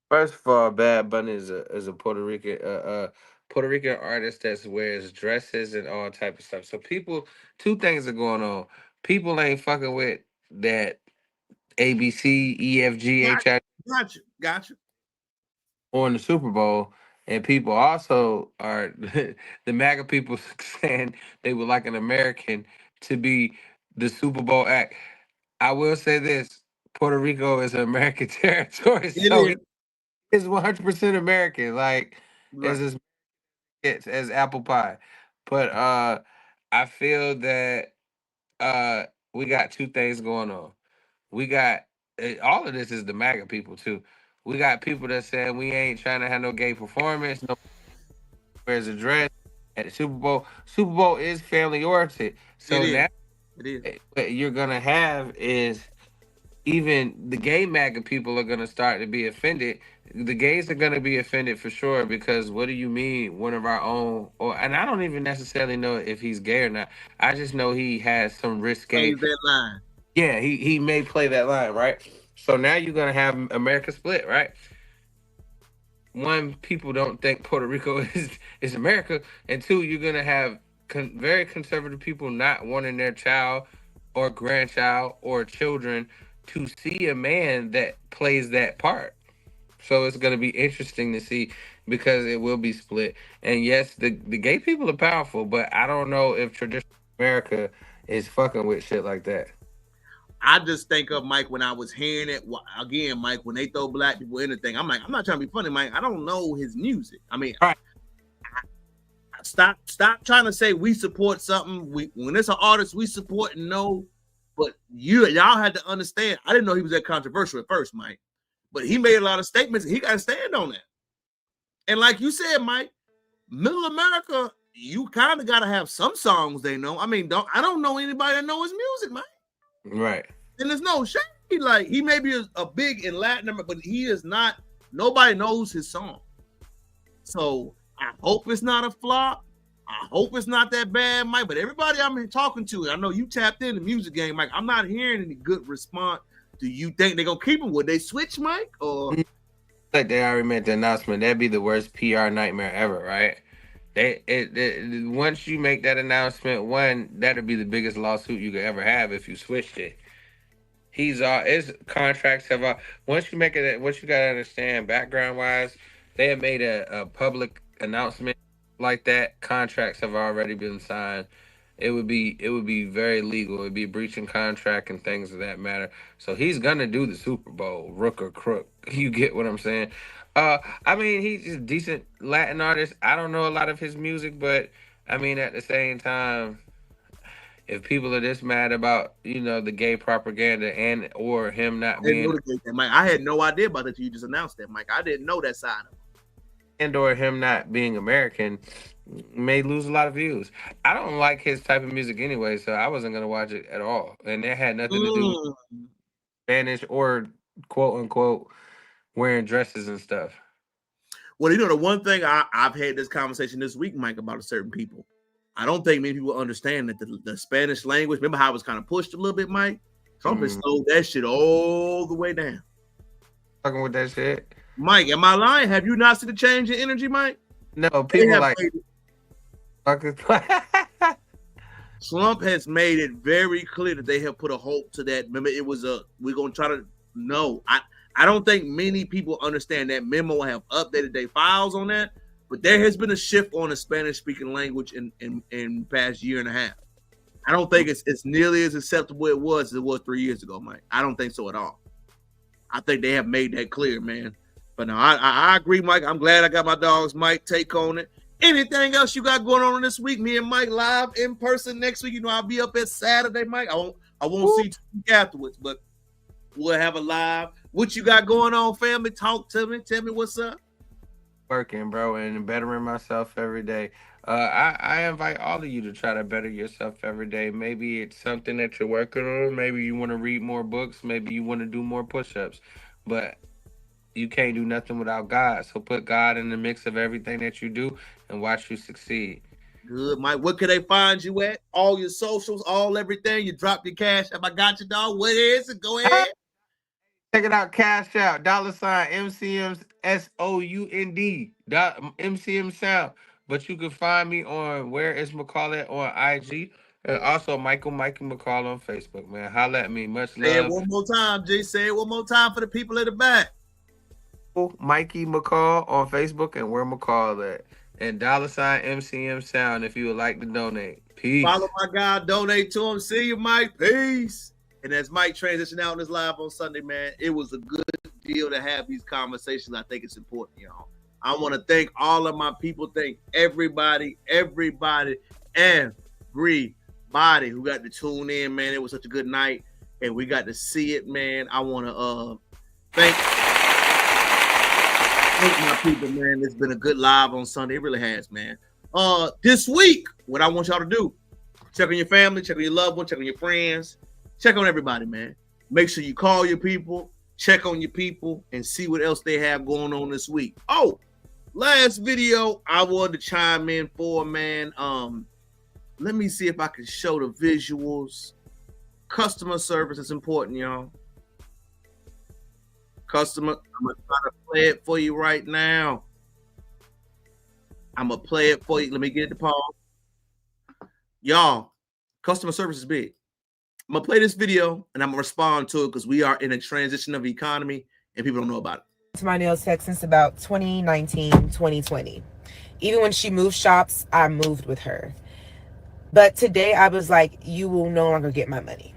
First of all, Bad Bunny is a Puerto Rican artist that wears dresses and all type of stuff. So people, two things are going on. People ain't fucking with that ABC, EFG, HI Gotcha. on the Super Bowl. And people also are the MAGA people saying they would like an American to be the Super Bowl act. I will say this: Puerto Rico is an American territory, so it is 100% American. Like as as apple pie. But I feel that we got two things going on. We got all of this is the MAGA people too. We got people that saying we ain't trying to have no gay performance, no wears a dress at the Super Bowl. Super Bowl is family oriented. So now what you're gonna have is even the gay MAGA people are gonna start to be offended. The gays are gonna be offended for sure because what do you mean one of our own? And I don't even necessarily know if he's gay or not. I just know he has some risque. That line. Yeah, he may play that line, right? So now you're gonna have America split, right? One, people don't think Puerto Rico is America, and two, you're gonna have very conservative people not wanting their child or grandchild or children to see a man that plays that part. So it's gonna be interesting to see because it will be split. And yes, the gay people are powerful, but I don't know if traditional America is fucking with shit like that. I just think of Mike when I was hearing it again, Mike, when they throw black people in the thing. I'm like, I'm not trying to be funny, Mike. I don't know his music. I mean, stop trying to say we support something. When it's an artist we support and know, but y'all had to understand. I didn't know he was that controversial at first, Mike, but he made a lot of statements and he got to stand on that. And like you said, Mike, Middle America, you kind of got to have some songs they know. I mean, I don't know anybody that knows his music, Mike. Right. And there's no shame. Like he may be a big in Latin America, but he is not. Nobody knows his song. So I hope it's not a flop. I hope it's not that bad, Mike. But everybody I'm talking to, I know you tapped in the music game, Mike. I'm not hearing any good response. Do you think they're gonna keep him? Would they switch, Mike? Or like they already made the announcement, that'd be the worst PR nightmare ever, right? Once you make that announcement, that'd be the biggest lawsuit you could ever have if you switched it. His contracts have once you make it, what you gotta understand, background wise, they have made a public announcement like that. Contracts have already been signed. It would be very legal. It'd be breaching contract and things of that matter. So he's gonna do the Super Bowl, rook or crook. You get what I'm saying? I mean, he's just decent Latin artist. I don't know a lot of his music, but I mean, at the same time, if people are this mad about the gay propaganda and or him not I didn't know being that, Mike. I had no idea about that. You just announced that, Mike. I didn't know that side of it. and or him not being American, may lose a lot of views. I don't like his type of music anyway, so I wasn't gonna watch it at all. And it had nothing to do with Spanish or quote unquote wearing dresses and stuff. Well, the one thing I've had this conversation this week, Mike, about certain people. I don't think many people understand that the Spanish language. Remember how it was kind of pushed a little bit, Mike? Trump has slowed that shit all the way down. Talking with that shit, Mike. Am I lying? Have you not seen the change in energy, Mike? No, people like Trump has made it very clear that they have put a hope to that. Remember, it was we're gonna try to no. I don't think many people understand that memo have updated their files on that, but there has been a shift on the Spanish speaking language in past year and a half. I don't think it's nearly as acceptable as it was 3 years ago, Mike. I don't think so at all. I think they have made that clear, man. But no, I agree, Mike. I'm glad I got my dog's Mike take on it. Anything else you got going on this week? Me and Mike live in person next week. I'll be up at Saturday, Mike. I won't see you afterwards, but we'll have a live. What you got going on, family? Talk to me. Tell me what's up. Working, bro, and bettering myself every day. I invite all of you to try to better yourself every day. Maybe it's something that you're working on. Maybe you want to read more books. Maybe you want to do more push-ups. But you can't do nothing without God. So put God in the mix of everything that you do and watch you succeed. Good, Mike. What can they find you at? All your socials, all everything. You drop your cash. Have I got you, dog? What is it? Go ahead. Check it out, Cash Out, $MCM SOUND, MCM Sound. But you can find me on Where Is McCall on IG, and also Michael McCall on Facebook, man. Holla at me. Much love. Say it one more time, Jay. Say it one more time for the people in the back. Mikey McCall on Facebook and Where McCall at. And $MCM Sound if you would like to donate. Peace. Follow my guy, donate to him. See you, Mike. Peace. And as Mike transition out in this live on Sunday, man, it was a good deal to have these conversations. I think it's important, y'all. I want to thank all of my people. Thank everybody who got to tune in, man. It was such a good night, and we got to see it, man. I want to thank my people, man. It's been a good live on Sunday. It really has, man. This week, what I want y'all to do, check on your family, check on your loved ones, check on your friends. Check on everybody, man. Make sure you call your people, check on your people, and see what else they have going on this week. Oh, last video I wanted to chime in for, man. Let me see if I can show the visuals. Customer service is important, y'all. I'm gonna try to play it for you right now. I'm gonna play it for you. Let me get it to pause. Y'all, customer service is big. I'm gonna play this video and I'm gonna respond to it because we are in a transition of economy and people don't know about it. To my nails tech since about 2019, 2020. Even when she moved shops, I moved with her. But today I was like, you will no longer get my money.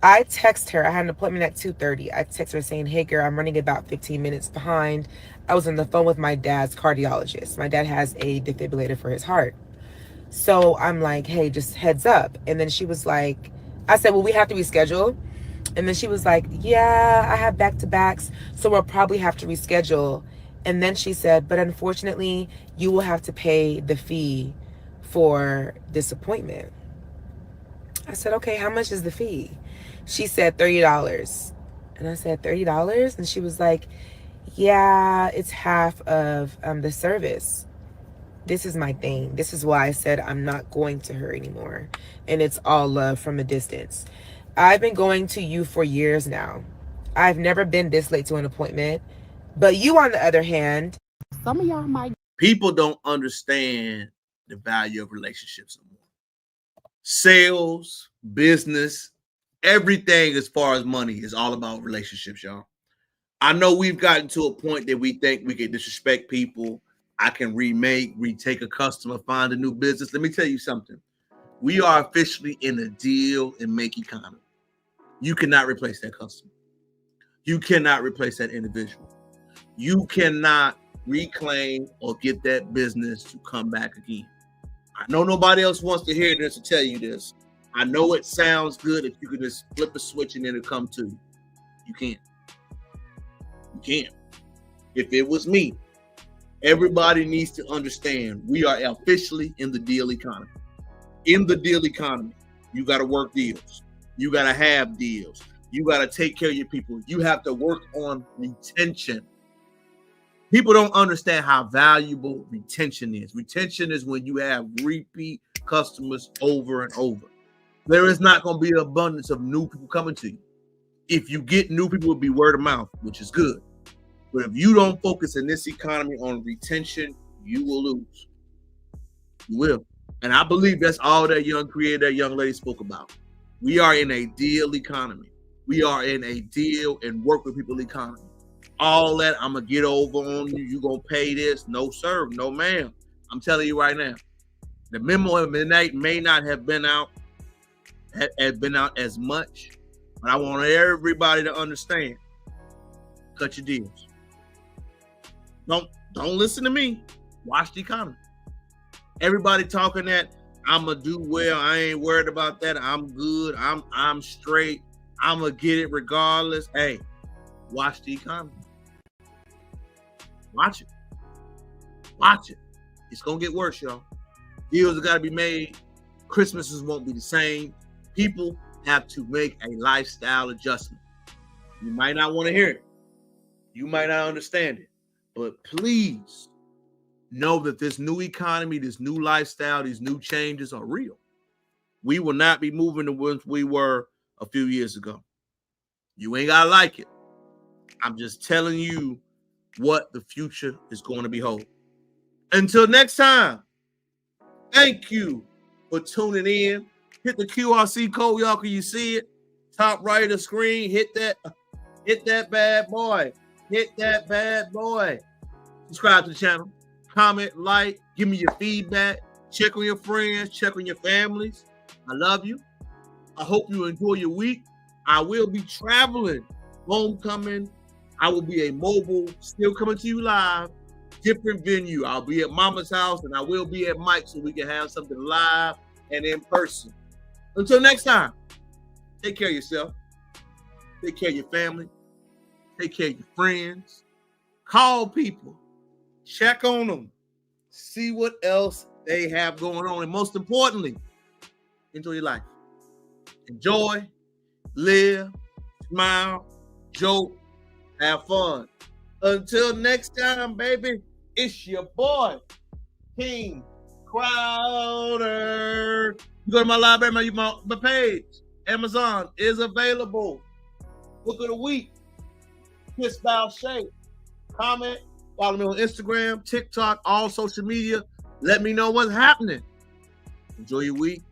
I text her. I had an appointment at 2:30. I text her saying, hey girl, I'm running about 15 minutes behind. I was on the phone with my dad's cardiologist. My dad has a defibrillator for his heart. So I'm like, hey, just heads up. And then she was like, I said, well, we have to reschedule. And then she was like, yeah, I have back-to-backs, so we'll probably have to reschedule. And then she said, but unfortunately, you will have to pay the fee for this appointment. I said, okay, how much is the fee? She said $30. And I said, $30? And she was like, yeah, it's half of the service. This is my thing. This is why I said I'm not going to her anymore. And it's all love from a distance. I've been going to you for years now. I've never been this late to an appointment. But you, on the other hand, some of y'all might. People don't understand the value of relationships anymore. Sales, business, Everything as far as money is all about relationships, y'all. I know we've gotten to a point that we think we can disrespect people. I can retake a customer, find a new business. Let me tell you something. We are officially in a deal and make economy. You cannot replace that customer. You cannot replace that individual. You cannot reclaim or get that business to come back again. I know nobody else wants to hear this or tell you this. I know it sounds good if you could just flip a switch and then it'll come to you. You can't. You can't. If it was me, everybody needs to understand we are officially in the deal economy. In the deal economy, you got to work deals. You got to have deals. You got to take care of your people. You have to work on retention. People don't understand how valuable retention is. Retention is when you have repeat customers over and over. There is not going to be an abundance of new people coming to you. If you get new people, it'll be word of mouth, which is good. But if you don't focus in this economy on retention, you will lose. You will. And I believe that's all that young creator, that young lady spoke about. We are in a deal economy. We are in a deal and work with people economy. All that I'm going to get over on you. You're going to pay this. No, sir. No, ma'am. I'm telling you right now. The memo at midnight may not have been out as much, but I want everybody to understand. Cut your deals. Don't listen to me. Watch the economy. Everybody talking that I'm gonna do well. I ain't worried about that. I'm good. I'm straight. I'm gonna get it regardless. Hey, watch the economy. Watch it. Watch it. It's gonna get worse, y'all. Deals have got to be made. Christmases won't be the same. People have to make a lifestyle adjustment. You might not want to hear it. You might not understand it. But please know that this new economy, this new lifestyle, these new changes are real. We will not be moving the ones we were a few years ago. You ain't got to like it. I'm just telling you what the future is going to behold. Until next time, thank you for tuning in. Hit the QRC code, y'all. Can you see it? Top right of the screen. Hit that bad boy. Hit that bad boy. Subscribe to the channel. Comment, like, give me your feedback. Check on your friends. Check on your families. I love you. I hope you enjoy your week. I will be traveling. Homecoming. I will be a mobile, still coming to you live. Different venue. I'll be at Mama's house and I will be at Mike's so we can have something live and in person. Until next time, take care of yourself. Take care of your family. Take care of your friends. Call people. Check on them. See what else they have going on. And most importantly, enjoy your life. Enjoy, live, smile, joke, have fun. Until next time, baby, it's your boy, King Crowder. You go to my library, my page. Amazon is available. Book of the week. Kiss, bow, shake. Comment. Follow me on Instagram, TikTok, all social media. Let me know what's happening. Enjoy your week.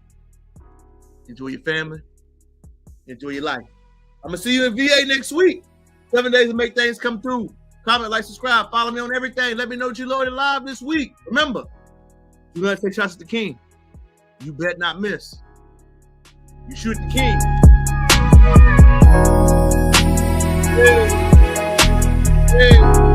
Enjoy your family. Enjoy your life. I'm going to see you in VA next week. 7 days to make things come through. Comment, like, subscribe. Follow me on everything. Let me know what you loaded live this week. Remember, you got to take shots at the king. You bet not miss. You shoot the king. Yeah. Yeah.